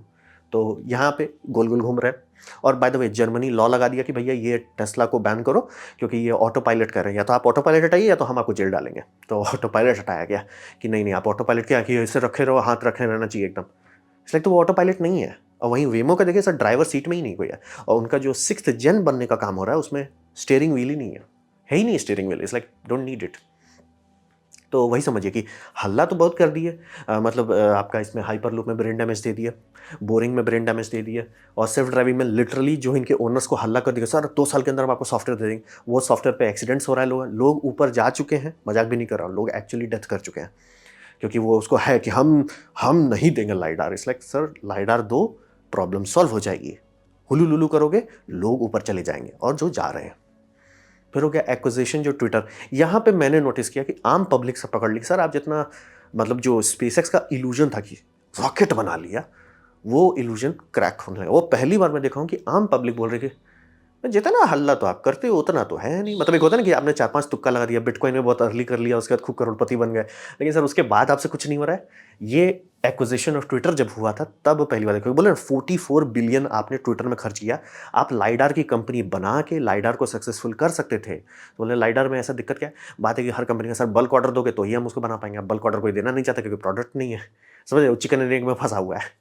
तो यहाँ पे गोल गोल घूम रहे हैं। और by the way Germany law लगा दिया कि भैया ये टेस्ला को बैन करो क्योंकि ये ऑटो पायलट कर रहे हैं, या तो आप ऑटो पायलट हटाइए या तो हम आपको जेल डालेंगे। तो ऑटो पायलट हटाया गया कि नहीं नहीं, आप ऑटो पायलट क्या कि इसे रखे रहो, हाथ रखे रहना चाहिए एकदम। इसलिए तो वो ऑटो पायलट नहीं है। और वहीं वेमो का देखिए सर, ड्राइवर सीट में ही नहीं कोई है, और उनका जो 6th जेन बनने का काम हो रहा है उसमें स्टीयरिंग व्हील ही नहीं है ही नहीं steering wheel. It's like don't need it. तो वही समझिए कि हल्ला तो बहुत कर दिए, मतलब आपका इसमें हाइपर लूप में ब्रेन डैमेज दे दिया, बोरिंग में ब्रेन डैमेज दे दिया, और सेल्फ ड्राइविंग में लिटरली जो इनके ओनर्स को हल्ला कर दिया, सर 2 साल के अंदर हम आपको सॉफ्टवेयर दे देंगे। वो सॉफ्टवेयर पे एक्सीडेंट्स हो रहा है, लोग ऊपर जा चुके हैं, मजाक भी नहीं कर रहा हूँ, लोग एक्चुअली डेथ कर चुके हैं क्योंकि वो उसको है कि हम नहीं देंगे lidar. It's like sir lidar दो, प्रॉब्लम सॉल्व हो जाएगी। हुलू लुलू करोगे, लोग ऊपर चले जाएंगे, और जो जा रहे हैं। फिर हो गया एक्विजिशन, जो ट्विटर, यहाँ पे मैंने नोटिस किया कि आम पब्लिक से पकड़ ली। सर आप जितना, मतलब जो स्पेसएक्स का इल्यूजन था कि रॉकेट बना लिया, वो इल्यूजन क्रैक होने लगा। वो पहली बार मैं देखा हूँ कि आम पब्लिक बोल रही कि जितना हल्ला तो आप करते हो उतना तो है नहीं। मतलब एक होता है ना कि आपने 4-5 तुक्का लगा दिया, बिटकॉइन में बहुत अर्ली कर लिया, उसके बाद खूब करोड़पति बन गए, लेकिन सर उसके बाद आपसे कुछ नहीं हो रहा है। ये एक्विजिशन ऑफ ट्विटर जब हुआ था तब पहली बार देखो, बोले 44 बिलियन आपने ट्विटर में खर्च किया, आप लाइडार की कंपनी बना के लाइडार को सक्सेसफुल कर सकते थे। तो बोले लाइडार में ऐसा दिक्कत क्या है? बात है कि हर कंपनी का सर बल्क ऑर्डर दोगे तो ही हम उसको बना पाएंगे। अब बल्क ऑर्डर कोई देना नहीं चाहता क्योंकि प्रोडक्ट नहीं है, समझ रहे हो, चिकन एंड एग में फंसा हुआ है।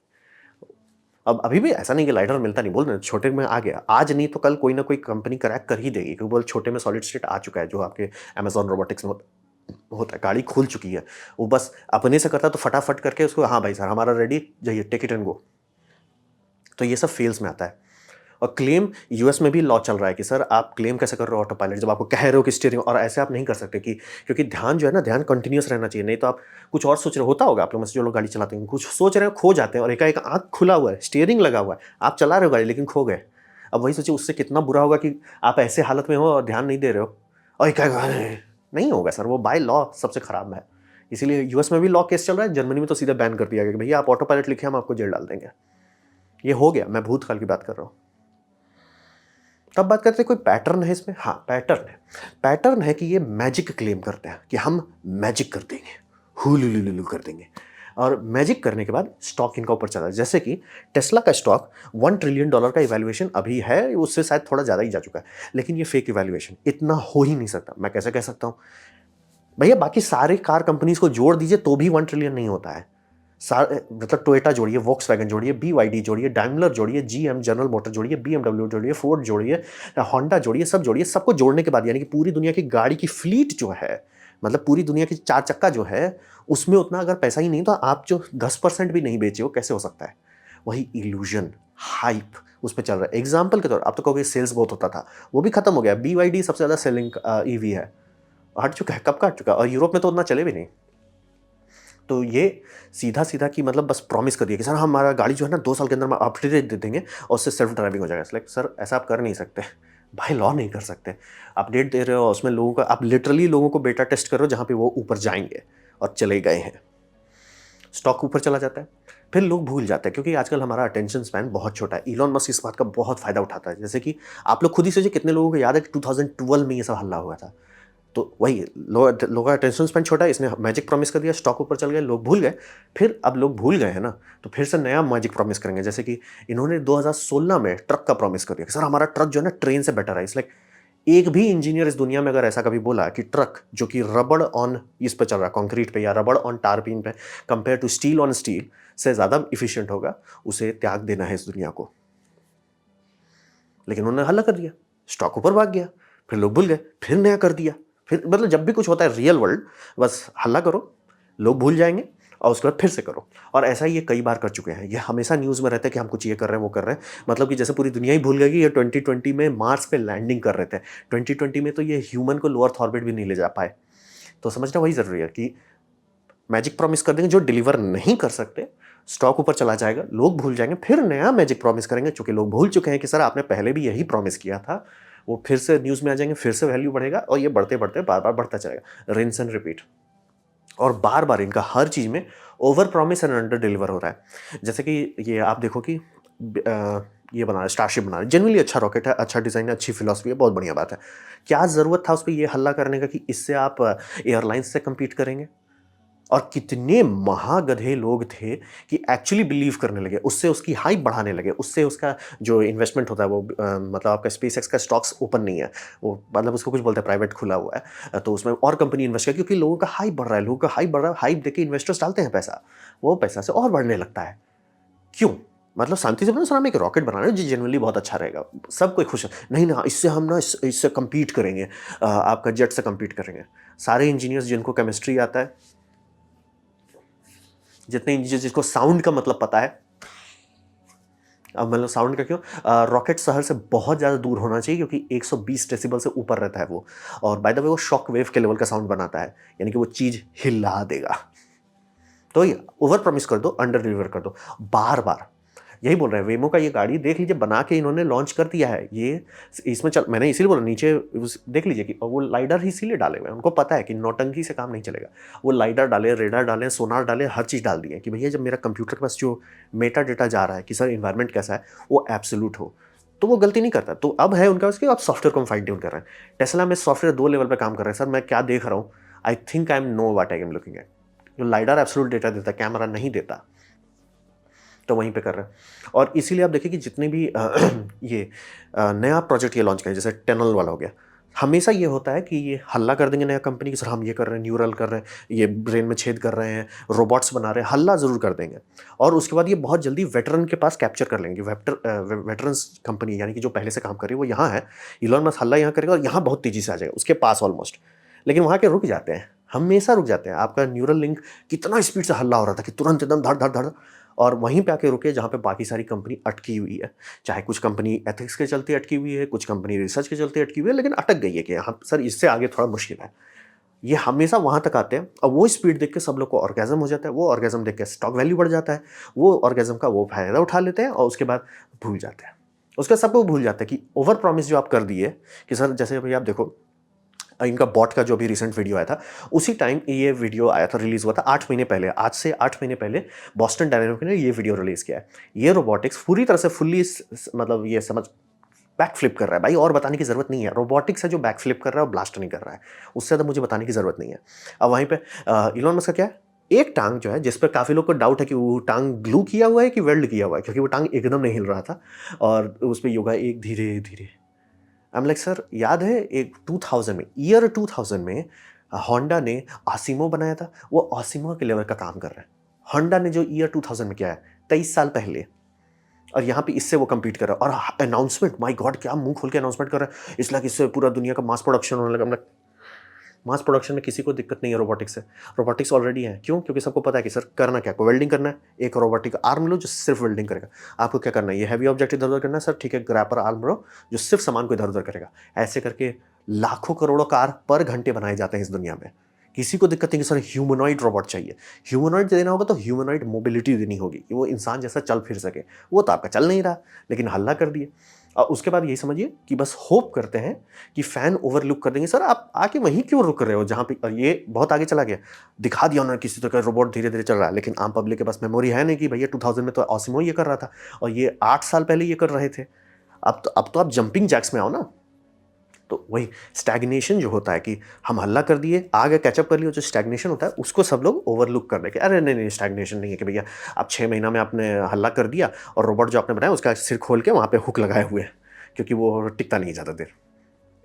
अब अभी भी ऐसा नहीं कि लाइटर मिलता नहीं, बोल रहे हैं छोटे में आ गया, आज नहीं तो कल कोई ना कोई कंपनी क्रैक कर ही देगी, क्योंकि बोल छोटे में सॉलिड स्टेट आ चुका है, जो आपके अमेजॉन रोबोटिक्स में होता है, गाड़ी खुल चुकी है। वो बस अपने से करता तो फटाफट करके उसको, हाँ भाई सर हमारा रेडी, जाइए टेक इट एंड गो। तो ये सब फेल्स में आता है। और क्लेम यूएस में भी लॉ चल रहा है कि सर आप क्लेम कैसे कर रहे हो ऑटो पायलट, जब आपको कह रहे हो कि स्टीयरिंग, और ऐसे आप नहीं कर सकते कि, क्योंकि ध्यान जो है ना, ध्यान कंटिन्यूस रहना चाहिए, नहीं तो आप कुछ और सोच रहे होता होगा आप लोग में से जो लोग गाड़ी चलाते हैं, कुछ सोच रहे हैं, खो जाते हैं, और एकाएक आँख खुला हुआ है, स्टीयरिंग लगा हुआ है, आप चला रहे हो गाड़ी लेकिन खो गए। अब वही सोचिए उससे कितना बुरा होगा कि आप ऐसे हालत में हो और ध्यान नहीं दे रहे हो, और एकाएक नहीं होगा सर, वो बाय लॉ सबसे खराब है। इसीलिए यूएस में भी लॉ केस चल रहा है, जर्मनी में तो सीधा बैन कर दिया गया कि भैया आप ऑटो पायलट लिखे हम आपको जेल डाल देंगे। ये हो गया, मैं भूतकाल की बात कर रहा हूँ। तब बात करते हैं कोई पैटर्न है इसमें। हाँ, पैटर्न है कि ये मैजिक क्लेम करते हैं कि हम मैजिक कर देंगे, हुलुलुलुलु कर देंगे, और मैजिक करने के बाद स्टॉक इनका ऊपर चला है। जैसे कि टेस्ला का स्टॉक $1 ट्रिलियन का इवैल्यूएशन अभी है, उससे शायद थोड़ा ज़्यादा ही जा चुका है, लेकिन ये फेक इवैल्यूएशन, इतना हो ही नहीं सकता। मैं कैसे कह सकता हूँ भैया, बाकी सारे कार कंपनीज को जोड़ दीजिए तो भी 1 ट्रिलियन नहीं होता है। मतलब टोयोटा जोड़िए, वॉक्सवैगन जोड़िए, BYD जोड़िए, डाइमलर जोड़िए, GM जनरल मोटर जोड़िए, BMW जोड़िए, फोर्ड जोड़िए, होंडा जोड़िए, सब जोड़िए, सबको जोड़ने के बाद यानी कि पूरी दुनिया की गाड़ी की फ्लीट जो है, मतलब पूरी दुनिया की 4 चक्का जो है, उसमें उतना अगर पैसा ही नहीं तो आप जो 10% भी नहीं बेचे हो, कैसे हो सकता है? वही इल्यूजन, हाइप उस पर चल रहा है। एग्जाम्पल के तौर आप तो कहोगे सेल्स बहुत होता था, वो भी खत्म हो गया। BYD सबसे ज़्यादा सेलिंग EV है, हट चुका है, कब का हट चुका है, और यूरोप में तो उतना चले भी नहीं। तो ये सीधा सीधा कि मतलब बस प्रॉमिस कर दिया कि सर हमारा गाड़ी जो है ना 2 साल के अंदर में अपडेट दे देंगे और उससे सेल्फ ड्राइविंग हो जाएगा। लाइक सर ऐसा आप कर नहीं सकते भाई, लॉ नहीं कर सकते। अपडेट दे रहे हो उसमें लोगों का, आप लिटरली लोगों को बेटा टेस्ट कर रहे हो जहाँ पे वो ऊपर जाएंगे, और चले गए हैं। स्टॉक ऊपर चला जाता है, फिर लोग भूल जाते हैं क्योंकि आजकल हमारा अटेंशन स्पैन बहुत छोटा है। इलॉन मस्क इस बात का बहुत फायदा उठाता है। जैसे कि आप लोग खुद ही सोचिए कितने लोगों को याद है कि 2012 में ये सब हल्ला हुआ था। तो वही लोगों का अटेंशन स्पैन छोटा है, इसने मैजिक प्रॉमिस कर दिया, स्टॉक ऊपर चल गए, लोग भूल गए। फिर अब लोग भूल गए हैं ना, तो फिर से नया मैजिक प्रॉमिस करेंगे। जैसे कि इन्होंने 2016 में ट्रक का प्रॉमिस कर दिया कि सर हमारा ट्रक जो है ना ट्रेन से बेटर है। इस लाइक एक भी इंजीनियर इस दुनिया में अगर ऐसा कभी बोला कि ट्रक जो कि रबड़ ऑन इस पे चल रहा है, कंक्रीट पे या रबड़ ऑन टारपीन पे, compare to steel on steel से ज़्यादा इफिशियंट होगा, उसे त्याग देना है इस दुनिया को। लेकिन उन्होंने हल्ला कर दिया, स्टॉक ऊपर भाग गया, फिर लोग भूल गए, फिर नया कर दिया। फिर मतलब जब भी कुछ होता है रियल वर्ल्ड, बस हल्ला करो, लोग भूल जाएंगे, और उसके बाद फिर से करो। और ऐसा ही ये कई बार कर चुके हैं। ये हमेशा न्यूज़ में रहता है कि हम कुछ ये कर रहे हैं, वो कर रहे हैं। मतलब कि जैसे पूरी दुनिया ही भूल गई कि ये 2020 में मार्स पे लैंडिंग कर रहे थे। 2020 में तो ये ह्यूमन को लो अर्थ ऑर्बिट भी नहीं ले जा पाए। तो समझना वही ज़रूरी है कि मैजिक प्रॉमिस कर देंगे, जो डिलीवर नहीं कर सकते, स्टॉक ऊपर चला जाएगा, लोग भूल जाएंगे, फिर नया मैजिक प्रॉमिस करेंगे। चूंकि लोग भूल चुके हैं कि सर आपने पहले भी यही प्रॉमिस किया था, वो फिर से न्यूज़ में आ जाएंगे, फिर से वैल्यू बढ़ेगा, और ये बढ़ते बढ़ते बार बार बढ़ता चलेगा। Rinse and repeat. और बार बार इनका हर चीज़ में over promise and under deliver हो रहा है। जैसे कि ये आप देखो कि ये बना रहे हैं, स्टारशिप बना रहे हैं, जेन्युइनली अच्छा रॉकेट है, अच्छा डिज़ाइन है, अच्छी फिलॉसफी है, बहुत बढ़िया बात है। क्या ज़रूरत था उस पर ये हल्ला करने का कि इससे आप एयरलाइंस से कम्पीट करेंगे? और कितने महागधे लोग थे कि एक्चुअली बिलीव करने लगे, उससे उसकी हाइप बढ़ाने लगे, उससे उसका जो इन्वेस्टमेंट होता है वो मतलब आपका SpaceX का स्टॉक्स ओपन नहीं है, वो मतलब उसको कुछ बोलते हैं प्राइवेट खुला हुआ है, तो उसमें और कंपनी इन्वेस्ट कर, क्योंकि लोगों का हाइप बढ़ रहा है, लोगों का हाइप बढ़ रहा है, हाइप देके इन्वेस्टर्स डालते हैं पैसा, वो पैसा से और बढ़ने लगता है। क्यों? मतलब शांति से बोलो सर हम एक रॉकेट बना रहे हैं जो जनरली बहुत अच्छा रहेगा, सब कोई खुश है, नहीं ना इससे हम ना इससे कम्पीट करेंगे, आपका जेट से कम्पीट करेंगे। सारे इंजीनियर्स जिनको केमिस्ट्री आता है, जितने इंजीनियर जिसको साउंड का मतलब पता है, अब मतलब साउंड का क्यों, रॉकेट शहर से बहुत ज़्यादा दूर होना चाहिए क्योंकि 120 डेसिबल से ऊपर रहता है वो, और बाय द वे वो शॉक वेव के लेवल का साउंड बनाता है, यानी कि वो चीज़ हिला देगा। तो ये ओवर प्रॉमिस कर दो, अंडर डिलीवर कर दो, बार बार यही बोल रहे हैं। वेमो का ये गाड़ी देख लीजिए, बना के इन्होंने लॉन्च कर दिया है, ये इसमें चल, मैंने इसीलिए बोला नीचे देख लीजिए कि वो लाइडर ही इसीलिए डाले हुए हैं, उनको पता है कि नौटंकी से काम नहीं चलेगा। वो लाइडर डाले, रेडार डाले, सोनार डाले, हर चीज़ डाल दी है कि भैया जब मेरा कंप्यूटर के पास जो मेटा डेटा जा रहा है कि सर इन्वायरमेंट कैसा है, वो एब्सोल्यूट हो, तो वो गलती नहीं करता। तो अब है उनका उसके, अब सॉफ्टवेयर को हम फाइन ट्यून कर रहे हैं। टेस्ला में सॉफ्टवेयर 2 लेवल पर काम कर रहे हैं। सर मैं क्या देख रहा हूँ, I think I am know what I am looking at. जो लाइडर एब्सोल्यूट डेटा देता है, कैमरा नहीं देता, तो वहीं पे कर रहे हैं। और इसीलिए आप देखिए कि जितने भी ये नया प्रोजेक्ट ये लॉन्च करें, जैसे टनल वाला हो गया, हमेशा ये होता है कि ये हल्ला कर देंगे नया कंपनी कि सर हम ये कर रहे हैं, न्यूरल कर रहे हैं, ये ब्रेन में छेद कर रहे हैं, रोबोट्स बना रहे हैं, हल्ला ज़रूर कर देंगे। और उसके बाद ये बहुत जल्दी वेटरन के पास कैप्चर कर लेंगे। वेटरन्स कंपनी यानी कि जो पहले से काम कर रही है वो यहाँ है, इलॉन मस्क हल्ला यहाँ करेगा और यहाँ बहुत तेज़ी से आ जाएगा उसके पास ऑलमोस्ट, लेकिन वहाँ के रुक जाते हैं, हमेशा रुक जाते हैं। आपका न्यूरल लिंक कितना स्पीड से हल्ला हो रहा था कि तुरंत एकदम धड़ धड़ धड़, और वहीं पे आके रुके जहाँ पे बाकी सारी कंपनी अटकी हुई है। चाहे कुछ कंपनी एथिक्स के चलते अटकी हुई है, कुछ कंपनी रिसर्च के चलते अटकी हुई है, लेकिन अटक गई है कि हाँ सर इससे आगे थोड़ा मुश्किल है। ये हमेशा वहाँ तक आते हैं और वो स्पीड देख के सब लोग को ऑर्गेज़म हो जाता है, वो ऑर्गेज़म देख के स्टॉक वैल्यू बढ़ जाता है, वो ऑर्गेज़म का वो फ़ायदा उठा लेते हैं और उसके बाद भूल जाते हैं। उसके सबको भूल जाते हैं कि ओवर प्रॉमिस जो आप कर दिए कि सर, जैसे भैया आप देखो इनका बॉट का जो अभी रिसेंट वीडियो आया था, उसी टाइम ये वीडियो आया था, रिलीज़ हुआ था 8 महीने पहले, आज से 8 महीने पहले बॉस्टन डायनामिक्स ने ये वीडियो रिलीज़ किया है। ये रोबोटिक्स पूरी तरह से फुल्ली मतलब ये समझ बैक फ्लिप कर रहा है भाई, और बताने की ज़रूरत नहीं है। रोबोटिक्स है जो बैक फ्लिप कर रहा है और ब्लास्ट नहीं कर रहा है, उससे ज़्यादा मुझे बताने की ज़रूरत नहीं है। अब वहीं पे इलॉन मस्क का क्या है, एक टांग जो है जिस पर काफ़ी लोग को डाउट है कि वो टांग ग्लू किया हुआ है कि वेल्ड किया हुआ है, क्योंकि वो टांग एकदम नहीं हिल रहा था और उस पर योगा एक धीरे धीरे। आई एम लाइक सर, याद है एक 2000 में, ईयर 2000 में होंडा ने आसिमो बनाया था, वो आसिमो के लेवल का काम कर रहा है। होंडा ने जो ईयर 2000 में किया है 23 साल पहले, और यहाँ पे इससे वो compete कर रहा है। और अनाउंसमेंट, माय गॉड, क्या मुंह खोल के अनाउंसमेंट कर रहा है, इसलिए इससे पूरा दुनिया का मास प्रोडक्शन होने लगा। मास प्रोडक्शन में किसी को दिक्कत नहीं है रोबोटिक्स से, रोबोटिक्स ऑलरेडी है। क्यों? क्योंकि सबको पता है कि सर करना क्या, को वेल्डिंग करना है, एक रोबोटिक आर्म लो जो सिर्फ वेल्डिंग करेगा। आपको क्या करना है, ये हैवी ऑब्जेक्ट इधर उधर करना है, सर ठीक है, ग्रैपर आर्म लो जो सिर्फ सामान को इधर उधर करेगा। ऐसे करके लाखों करोड़ों कार पर घंटे बनाए जाते हैं इस दुनिया में। किसी को दिक्कत नहीं कि सर ह्यूमनॉइड रोबोट चाहिए। ह्यूमनॉइड देना होगा तो ह्यूमनॉइड मोबिलिटी देनी होगी कि वो इंसान जैसा चल फिर सके। वो तो आपका चल नहीं रहा, लेकिन हल्ला कर दिए। और उसके बाद यही समझिए कि बस होप करते हैं कि फैन ओवरलुक कर देंगे। सर आप आके वहीं क्यों रुक रहे हो जहाँ पे, और ये बहुत आगे चला गया। दिखा दिया उन्होंने किसी तरह का रोबोट धीरे धीरे चल रहा है, लेकिन आम पब्लिक के पास मेमोरी है नहीं कि भैया 2000 में तो ऑसिमो ये कर रहा था और ये 8 साल पहले ये कर रहे थे। अब तो आप जंपिंग जैक्स में आओ ना। तो वही स्टैग्नेशन जो होता है कि हम हल्ला कर दिए, आगे कैचअप कर लिया, जो स्टैग्नेशन होता है उसको सब लोग ओवरलुक कर देंगे। अरे नहीं नहीं, स्टैग्नेशन नहीं है कि भैया आप 6 महीना में आपने हल्ला कर दिया और रोबोट जो आपने बनाया उसका सिर खोल के वहाँ पे हुक लगाए हुए हैं, क्योंकि वो टिकता नहीं है ज़्यादा देर।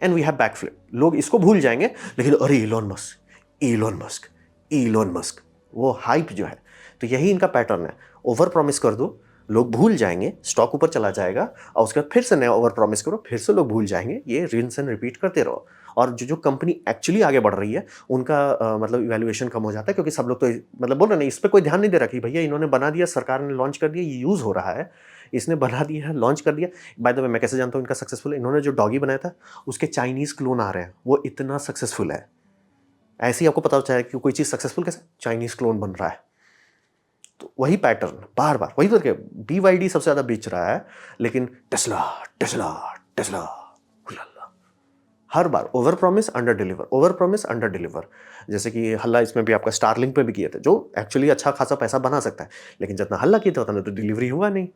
And we have back flip. लोग इसको भूल जाएंगे, लेकिन अरे Elon Musk, Elon Musk, Elon Musk, वो हाइप जो है। तो यही इनका पैटर्न है, ओवर प्रॉमिस कर दो, लोग भूल जाएंगे, स्टॉक ऊपर चला जाएगा, और उसके बाद फिर से नया ओवर प्रॉमिस करो, फिर से लोग भूल जाएंगे। ये रिंस एंड रिपीट करते रहो। और जो जो कंपनी एक्चुअली आगे बढ़ रही है उनका मतलब इवैल्यूएशन कम हो जाता है, क्योंकि सब लोग तो मतलब बोल रहे नहीं, इस पर कोई ध्यान नहीं दे रहा कि भैया इन्होंने बना दिया, सरकार ने लॉन्च कर दिया, ये यूज़ हो रहा है, इसने बना दिया है, लॉन्च कर दिया। बाय द वे मैं कैसे जानता हूँ इनका सक्सेसफुल है, इन्होंने जो डॉगी बनाया था उसके चाइनीज़ क्लोन आ रहे हैं, वो इतना सक्सेसफुल है। ऐसे ही आपको पता चला कि कोई चीज़ सक्सेसफुल कैसे, चाइनीज़ क्लोन बन रहा है। तो वही पैटर्न बार बार वही करके BYD सबसे ज़्यादा बेच रहा है, लेकिन टेस्ला टेस्ला टेस्ला हुलाला, हर बार over promise under deliver, over promise under deliver. जैसे कि हल्ला इसमें भी आपका स्टारलिंक पे भी किए थे, जो एक्चुअली अच्छा खासा पैसा बना सकता है, लेकिन जितना हल्ला किया था उतना तो डिलीवरी हुआ नहीं।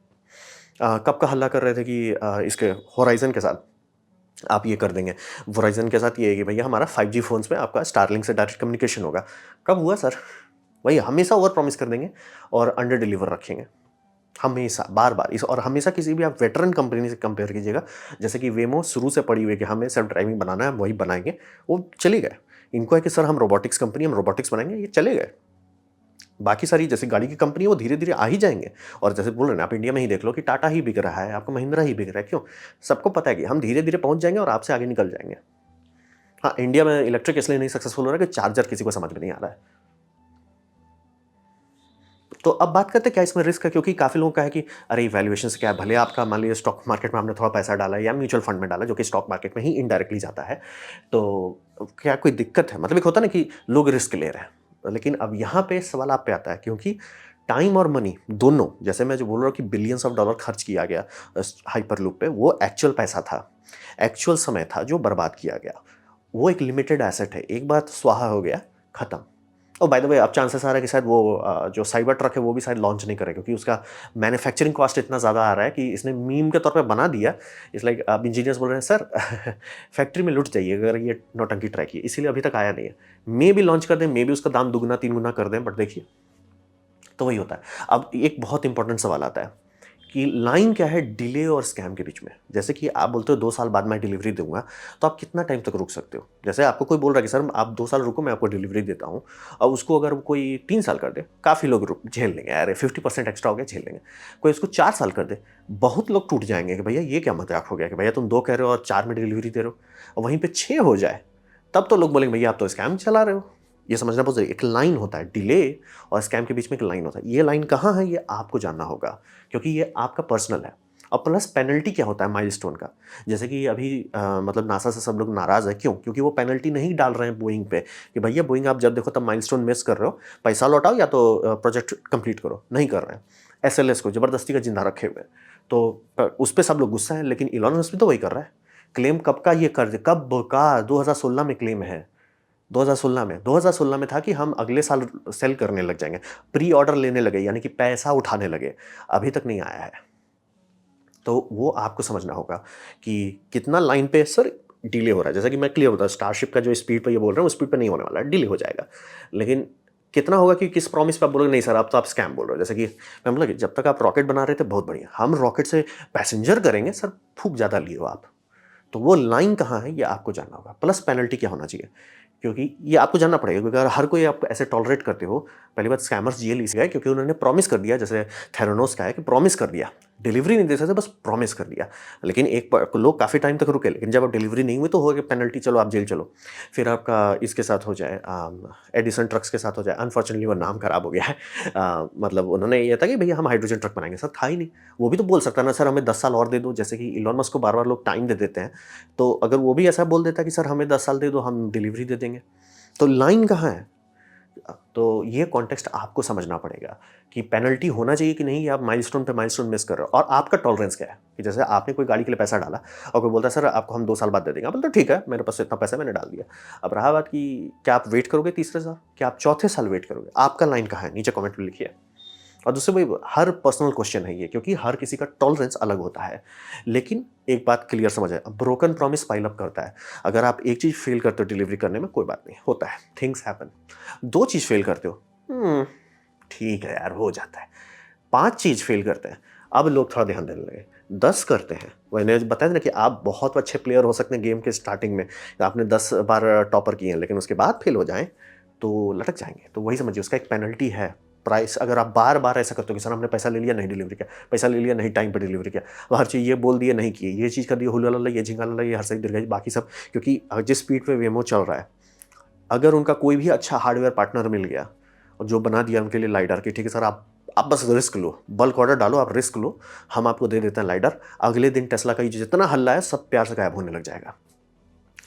कब का हल्ला कर रहे थे कि इसके होराइजन के साथ आप ये कर देंगे, वोराइजन के साथ ये है कि भैया हमारा 5G फ़ोन्स में आपका स्टारलिंक से डायरेक्ट कम्युनिकेशन होगा। कब हुआ सर? वही हमेशा ओवर प्रॉमिस कर देंगे और अंडर डिलीवर रखेंगे, हमेशा बार बार। इस और हमेशा किसी भी आप वेटरन कंपनी से कंपेयर कीजिएगा, जैसे कि वेमो शुरू से पड़ी हुई है कि हमें सेल्फ ड्राइविंग बनाना है, वही बनाएंगे, वो चले गए। इनको है कि सर हम रोबोटिक्स कंपनी, हम रोबोटिक्स बनाएंगे, ये चले गए। बाकी सारी जैसे गाड़ी की कंपनी वो धीरे धीरे आ ही जाएंगे। और जैसे बोल रहे हैं आप इंडिया में ही देख लो कि टाटा ही बिक रहा है, आपको महिंद्रा ही बिक रहा है। क्यों? सबको पता है कि हम धीरे धीरे पहुंच जाएंगे और आपसे आगे निकल जाएंगे। हाँ, इंडिया में इलेक्ट्रिक इसलिए नहीं सक्सेसफुल हो रहा है कि चार्जर किसी को समझ में नहीं आ रहा है। तो अब बात करते हैं क्या इसमें रिस्क है, क्योंकि काफ़ी लोगों का है कि अरे वैल्यूएशन से क्या है, भले आपका मान लीजिए स्टॉक मार्केट में हमने थोड़ा पैसा डाला है या म्यूचुअल फंड में डाला जो कि स्टॉक मार्केट में ही इनडायरेक्टली जाता है, तो क्या कोई दिक्कत है? मतलब एक होता है ना कि लोग रिस्क ले रहे हैं, लेकिन अब यहाँ पे सवाल आप पे आता है, क्योंकि टाइम और मनी दोनों, जैसे मैं जो बोल रहा हूँ कि बिलियंस ऑफ डॉलर खर्च किया गया हाइपरलूप पे, वो एक्चुअल पैसा था, एक्चुअल समय था जो बर्बाद किया गया। वो एक लिमिटेड एसेट है, एक बार स्वाहा हो गया, खत्म। और बाय द वे अब चांसेस आ रहा है कि शायद वो जो साइबर ट्रक है वो भी शायद लॉन्च नहीं करे, क्योंकि उसका मैन्युफैक्चरिंग कॉस्ट इतना ज़्यादा आ रहा है कि इसने मीम के तौर पे बना दिया। इस लाइक अब इंजीनियर्स बोल रहे हैं सर फैक्ट्री में लुट जाइए अगर ये नौटंकी ट्रैक की, इसीलिए अभी तक आया नहीं है। मे भी लॉन्च कर दें, मे भी उसका दाम दुगना 3 गुना कर दें, बट देखिए तो वही होता है। अब एक बहुत इंपॉर्टेंट सवाल आता है कि लाइन क्या है डिले और स्कैम के बीच में। जैसे कि आप बोलते हो 2 साल बाद मैं डिलीवरी दूंगा, तो आप कितना टाइम तक रुक सकते हो? जैसे आपको कोई बोल रहा है कि सर आप 2 साल रुको, मैं आपको डिलीवरी देता हूँ, और उसको अगर कोई 3 साल कर दे, काफ़ी लोग रुक झेल लेंगे, अरे 50% एक्स्ट्रा हो गया, झेल लेंगे। कोई उसको 4 साल कर दे, बहुत लोग टूट जाएंगे कि भैया ये क्या मजाक हो गया कि भैया तुम 2 कह रहे हो और 4 में डिलीवरी दे रहे हो, और वहीं पर 6 हो जाए, तब तो लोग बोलेंगे भैया आप तो स्कैम चला रहे हो। ये समझना बहुत जरूरी। एक लाइन होता है, डिले और स्कैम के बीच में एक लाइन होता है। ये लाइन कहाँ है ये आपको जानना होगा, क्योंकि ये आपका पर्सनल है। और प्लस पेनल्टी क्या होता है माइलस्टोन का, जैसे कि अभी मतलब नासा से सब लोग नाराज़ है, क्यों? क्योंकि वो पेनल्टी नहीं डाल रहे हैं बोइंग पे कि भैया बोइंग आप जब देखो तब माइलस्टोन मिस कर रहे हो, पैसा लौटाओ या तो प्रोजेक्ट कंप्लीट करो, नहीं कर रहे हैं। SLS को ज़बरदस्ती का जिंदा रखे हुए, तो उस पर सब लोग गुस्सा है। लेकिन इलॉन मस्क भी तो वही कर रहा है। क्लेम कब का ये कर, कब का 2016 में क्लेम है, 2016 में था कि हम अगले साल सेल करने लग जाएंगे, प्री ऑर्डर लेने लगे, यानी कि पैसा उठाने लगे। अभी तक नहीं आया है। तो वो आपको समझना होगा कि कितना लाइन पे सर डिले हो रहा है। जैसा कि मैं क्लियर होता है, स्टारशिप का जो स्पीड पे ये बोल रहे हैं, वो स्पीड पे नहीं होने वाला है, डिले हो जाएगा। लेकिन कितना होगा कि किस प्रॉमिस पे आप बोलोगे नहीं सर आप तो आप स्कैम बोल रहे हो। जैसे कि मैं बोला कि जब तक आप रॉकेट बना रहे थे बहुत बढ़िया, हम रॉकेट से पैसेंजर करेंगे सर, फूक ज़्यादा लिए हो आप। तो वो लाइन कहाँ है ये आपको जानना होगा। प्लस पेनल्टी क्या होना चाहिए, क्योंकि ये आपको जानना पड़ेगा, क्योंकि अगर हर कोई आप ऐसे टॉलरेट करते हो, पहली बात स्कैमर्स जेल इसलिए गए क्योंकि उन्होंने प्रॉमिस कर दिया, जैसे थेरानोस का है कि प्रॉमिस कर दिया, डिलीवरी नहीं दे सकते, बस प्रॉमिस कर दिया। लेकिन लोग काफ़ी टाइम तक रुके, लेकिन जब आप डिलीवरी नहीं हुई तो हो गया पेनल्टी, चलो आप जेल चलो। फिर आपका इसके साथ हो जाए, एडिसन ट्रक्स के साथ हो जाए, अनफॉर्चुनेटली वो नाम खराब हो गया है। मतलब उन्होंने ये था कि भैया हम हाइड्रोजन ट्रक बनाएंगे, सर था ही नहीं। वो भी तो बोल सकता ना सर हमें 10 साल और दे दो, जैसे कि इलॉन मस्क को बार बार लोग टाइम दे देते हैं। तो अगर वो भी ऐसा बोल देता कि सर हमें 10 साल दे दो, हम डिलीवरी दे देंगे, तो लाइन कहाँ है? तो ये कॉन्टेक्स्ट आपको समझना पड़ेगा कि पेनल्टी होना चाहिए कि नहीं, या आप माइलस्टोन पे माइलस्टोन मिस कर रहे हो, और आपका टॉलरेंस क्या है। कि जैसे आपने कोई गाड़ी के लिए पैसा डाला और कोई बोलता है सर आपको हम 2 साल बाद दे देंगे, आप बोलते ठीक है मेरे पास इतना पैसा मैंने डाल दिया। अब रहा बात कि क्या आप वेट करोगे तीसरे साल, क्या आप चौथे साल वेट करोगे, आपका लाइन कहाँ है, नीचे कमेंट में लिखिए। और दूसरे भाई हर पर्सनल क्वेश्चन है ये, क्योंकि हर किसी का टॉलरेंस अलग होता है। लेकिन एक बात क्लियर समझ है, ब्रोकन प्रॉमिस पाइल अप करता है। अगर आप एक चीज़ फेल करते हो डिलीवरी करने में, कोई बात नहीं, होता है, थिंग्स हैपन। 2 चीज़ फेल करते हो, ठीक है यार हो जाता है। 5 चीज़ फेल करते हैं, अब लोग थोड़ा ध्यान देने लगे। 10 करते हैं, मैंने बताया ना कि आप बहुत अच्छे प्लेयर हो सकते हैं गेम के स्टार्टिंग में, आपने 10 बार टॉपर किए हैं, लेकिन उसके बाद फेल हो जाएँ तो लटक जाएँगे। तो वही समझिए, उसका एक पेनल्टी है। प्राइस अगर आप बार-बार ऐसा करते हो कि सर हमने पैसा ले लिया नहीं डिलीवरी किया, पैसा ले लिया नहीं टाइम पे डिलीवरी किया, और हर चीज़ ये बोल दिए नहीं किए, ये चीज़ कर दी हुला लला, ये झिंगा लला, ये हर्षई दीर्घई बाकी सब, क्योंकि जिस स्पीड पे वेमो चल रहा है, अगर उनका कोई भी अच्छा हार्डवेयर पार्टनर मिल गया और जो बना दिया उनके लिए लाइडर कि ठीक है सर आप बस रिस्क लो, बल्क ऑर्डर डालो, आप रिस्क लो, हम आपको दे देते हैं लाइडर। अगले दिन टेस्ला का ये जितना हल्ला है सब प्यार से गायब होने लग जाएगा।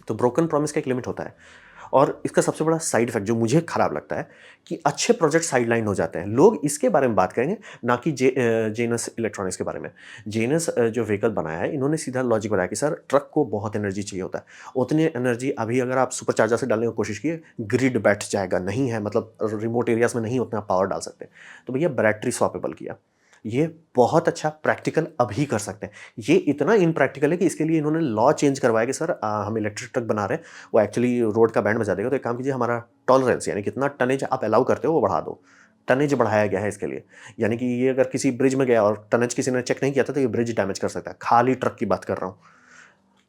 तो ब्रोकन प्रॉमिस का एक लिमिट होता है। और इसका सबसे बड़ा साइड इफेक्ट जो मुझे खराब लगता है कि अच्छे प्रोजेक्ट साइडलाइन हो जाते हैं। लोग इसके बारे में बात करेंगे, ना कि जेनस इलेक्ट्रॉनिक्स के बारे में। जेनस जो व्हीकल बनाया है, इन्होंने सीधा लॉजिक बताया कि सर ट्रक को बहुत एनर्जी चाहिए होता है, उतनी एनर्जी अभी अगर आप सुपर चार्जर से डालने की कोशिश कीजिए, ग्रिड बैठ जाएगा, नहीं है, मतलब रिमोट एरियाज में नहीं उतना पावर डाल सकते। तो भैया बैटरी स्वैपेबल किया, ये बहुत अच्छा प्रैक्टिकल अभी कर सकते हैं। ये इतना इनप्रैक्टिकल है कि इसके लिए इन्होंने लॉ चेंज करवाया कि सर हम इलेक्ट्रिक ट्रक बना रहे हैं, वो एक्चुअली रोड का बैंड बजा देगा। तो एक काम कीजिए, हमारा टॉलरेंस यानी कितना टनेज आप अलाउ करते हो वो बढ़ा दो। टनेज बढ़ाया गया है इसके लिए, यानी कि ये अगर किसी ब्रिज में गया और टनेज किसी ने चेक नहीं किया था तो ये ब्रिज डैमेज कर सकता है। खाली ट्रक की बात कर रहा हूँ।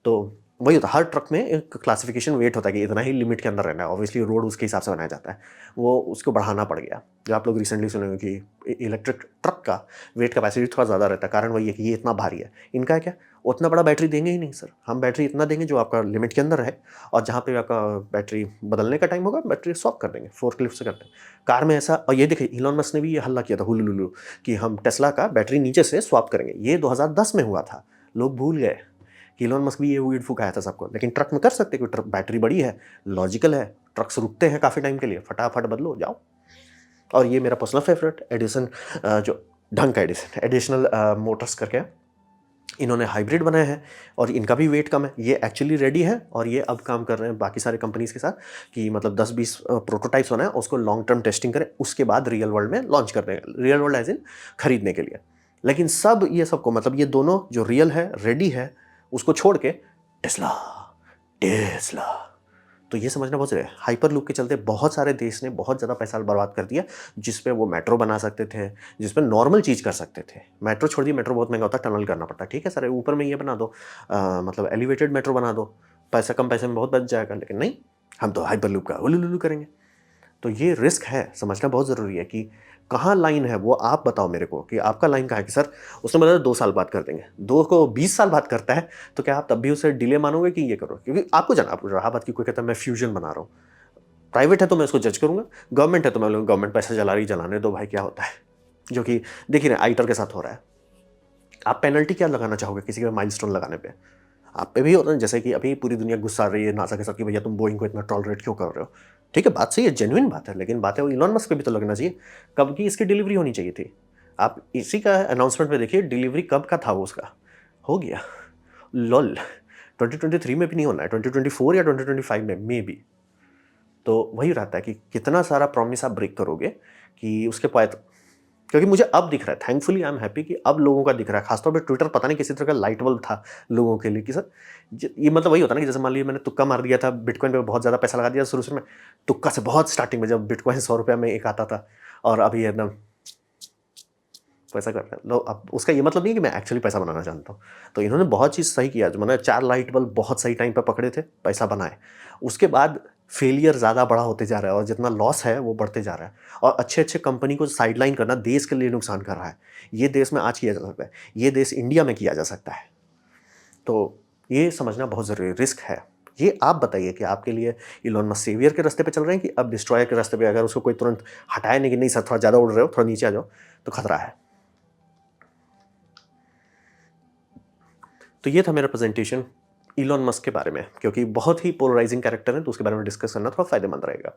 तो वही होता है, हर ट्रक में एक क्लासिफिकेशन वेट होता है कि इतना ही लिमिट के अंदर रहना है। ऑब्वियसली रोड उसके हिसाब से बनाया जाता है, वो उसको बढ़ाना पड़ गया। जो आप लोग रिसेंटली सुने कि इलेक्ट्रिक ट्रक का वेट कैपेसिटी थोड़ा ज़्यादा रहता है, कारण वही है कि ये इतना भारी है। इनका है क्या, उतना बड़ा बैटरी देंगे ही नहीं सर, हम बैटरी इतना देंगे जो आपका लिमिट के अंदर रहे, और जहाँ पे आपका बैटरी बदलने का टाइम होगा बैटरी स्वैप कर देंगे, फोर्कलिफ्ट से करते हैं कार में ऐसा। और ये देखिए इलॉन मस्क ने भी ये हल्ला किया था हुलुलुलु कि हम टेस्ला का बैटरी नीचे से स्वैप करेंगे, ये 2010 में हुआ था। लोग भूल गए कि इलॉन मस्क भी ये वीड फुकाया था सबको। लेकिन ट्रक में कर सकते, क्योंकि ट्रक बैटरी बड़ी है, लॉजिकल है, ट्रक्स रुकते हैं काफ़ी टाइम के लिए, फटाफट बदलो जाओ। और ये मेरा पर्सनल फेवरेट एडिसन, जो ढंग का एडिसन एडिशनल मोटर्स करके है, इन्होंने हाइब्रिड बनाया है और इनका भी वेट कम है। ये एक्चुअली रेडी है और ये अब काम कर रहे हैं बाकी सारे कंपनीज के साथ कि मतलब 10-20 प्रोटोटाइप्स बनाए, उसको लॉन्ग टर्म टेस्टिंग करें, उसके बाद रियल वर्ल्ड में लॉन्च कर देंगे, रियल वर्ल्ड एज इन खरीदने के लिए। लेकिन सब ये सबको मतलब ये दोनों जो रियल है रेडी है, उसको छोड़ के टेस्ला टेस्ला। तो ये समझना बहुत जरूरी है। हाइपर लूप के चलते बहुत सारे देश ने बहुत ज़्यादा पैसा बर्बाद कर दिया, जिस पे वो मेट्रो बना सकते थे, जिस पे नॉर्मल चीज़ कर सकते थे। मेट्रो छोड़ दिए, मेट्रो बहुत महंगा होता है, टनल करना पड़ता है, ठीक है सर ऊपर में ये बना दो, मतलब एलिवेटेड मेट्रो बना दो, पैसा कम पैसे में बहुत बच जाएगा। लेकिन नहीं, हम तो हाइपर लूप का उलुलुलु करेंगे। तो ये रिस्क है, समझना बहुत ज़रूरी है कि कहाँ लाइन है, वो आप बताओ मेरे को कि आपका लाइन कहाँ है। कि सर उसने बताया 2 साल बाद कर देंगे, 2 को 20 साल बाद करता है, तो क्या आप तब भी उसे डिले मानोगे कि ये करो? क्योंकि आपको जाना, आप रहा बात की कोई कहता है मैं फ्यूजन बना रहा हूँ, प्राइवेट है तो मैं उसको जज करूँगा, गवर्नमेंट है तो मैं गवर्नमेंट पैसा जला रही, जलाने दो भाई, क्या होता है। जो कि देखिए ना आईटर के साथ हो रहा है। आप पेनल्टी क्या लगाना चाहोगे किसी के माइलस्टोन लगाने पे? आप पे भी होता है, जैसे कि अभी पूरी दुनिया गुस्सा रही है नासा के साथ कि भैया तुम बोइंग को इतना टॉलरेट क्यों कर रहे हो? ठीक है, बात सही है, जेन्युइन बात है, लेकिन बात है वो इलॉन मस्क पे भी तो लगना चाहिए। कब की इसकी डिलीवरी होनी चाहिए थी? आप इसी का अनाउंसमेंट में देखिए, डिलीवरी कब का था वो उसका, हो गया। लॉल 2023 में भी नहीं होना है, 2024 या 2025 में मे बी। तो वही रहता है कि कितना सारा प्रॉमिस आप ब्रेक करोगे कि उसके बाद क्योंकि मुझे अब दिख रहा है, थैंकफुली आई एम हैप्पी कि अब लोगों का दिख रहा है। खासतौर पे ट्विटर पता नहीं किसी तरह का लाइट बल्ब था लोगों के लिए कि सर ये मतलब वही होता है ना कि जैसे मान लीजिए मैंने तुक्का मार दिया था, बिटकॉइन पे बहुत ज़्यादा पैसा लगा दिया शुरू में, तुक्का से बहुत स्टार्टिंग में जब बिटकॉइन 100 रुपये में एक आता था, और अभी एकदम पैसा करते हैं लोग। अब उसका ये मतलब नहीं कि मैं एक्चुअली पैसा बनाना जानता हूँ। तो इन्होंने बहुत चीज़ सही किया, जो मैंने 4 लाइट बल्ब बहुत सही टाइम पे पकड़े थे, पैसा बनाए। उसके बाद फेलियर ज़्यादा बड़ा होते जा रहा है और जितना लॉस है वो बढ़ते जा रहा है, और अच्छे-अच्छे कंपनी को साइडलाइन करना देश के लिए नुकसान कर रहा है। ये देश में आज किया जा सकता है, ये देश इंडिया में किया जा सकता है। तो ये समझना बहुत ज़रूरी रिस्क है। ये आप बताइए कि आपके लिए इलॉन मस्क सेवियर के रास्ते पे चल रहे हैं कि अब डिस्ट्रॉयर के रास्ते पे, अगर उसको कोई तुरंत हटाए नहीं कि नहीं सर थोड़ा ज़्यादा उड़ रहे हो, थोड़ा नीचे आ जाओ, तो खतरा है। तो ये था मेरा प्रेजेंटेशन इलॉन मस्क के बारे में, क्योंकि बहुत ही पोलराइजिंग कैरेक्टर है, तो उसके बारे में डिस्कस करना थोड़ा फायदेमंद रहेगा।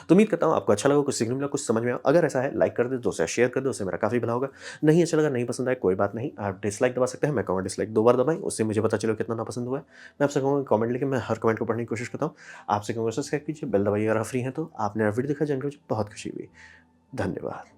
तो उम्मीद करता हूँ आपको अच्छा लगा, कुछ सीखने मिला, कुछ समझ में आया। अगर ऐसा है लाइक कर दे, दोस्तों से शेयर कर दे, उससे मेरा काफ़ी भला होगा। नहीं अच्छा लगा, नहीं पसंद आया, कोई बात नहीं, आप डिसलाइक दबा सकते हैं। मैं कहूँगा डिसलाइक 2 बार दबाएं, उससे मुझे पता चलो कितना नापसंद हुआ है। मैं आपसे कहूँगा कमेंट लिखे, मैं हर कमेंट को पढ़ने की कोशिश करता हूँ। आपसे कहूँगा सब्सक्राइब कीजिए, बेल दबाइए अगर आप फ्री हैं तो। आपने वीडियो देखा जानकर मुझे बहुत खुशी हुई। धन्यवाद।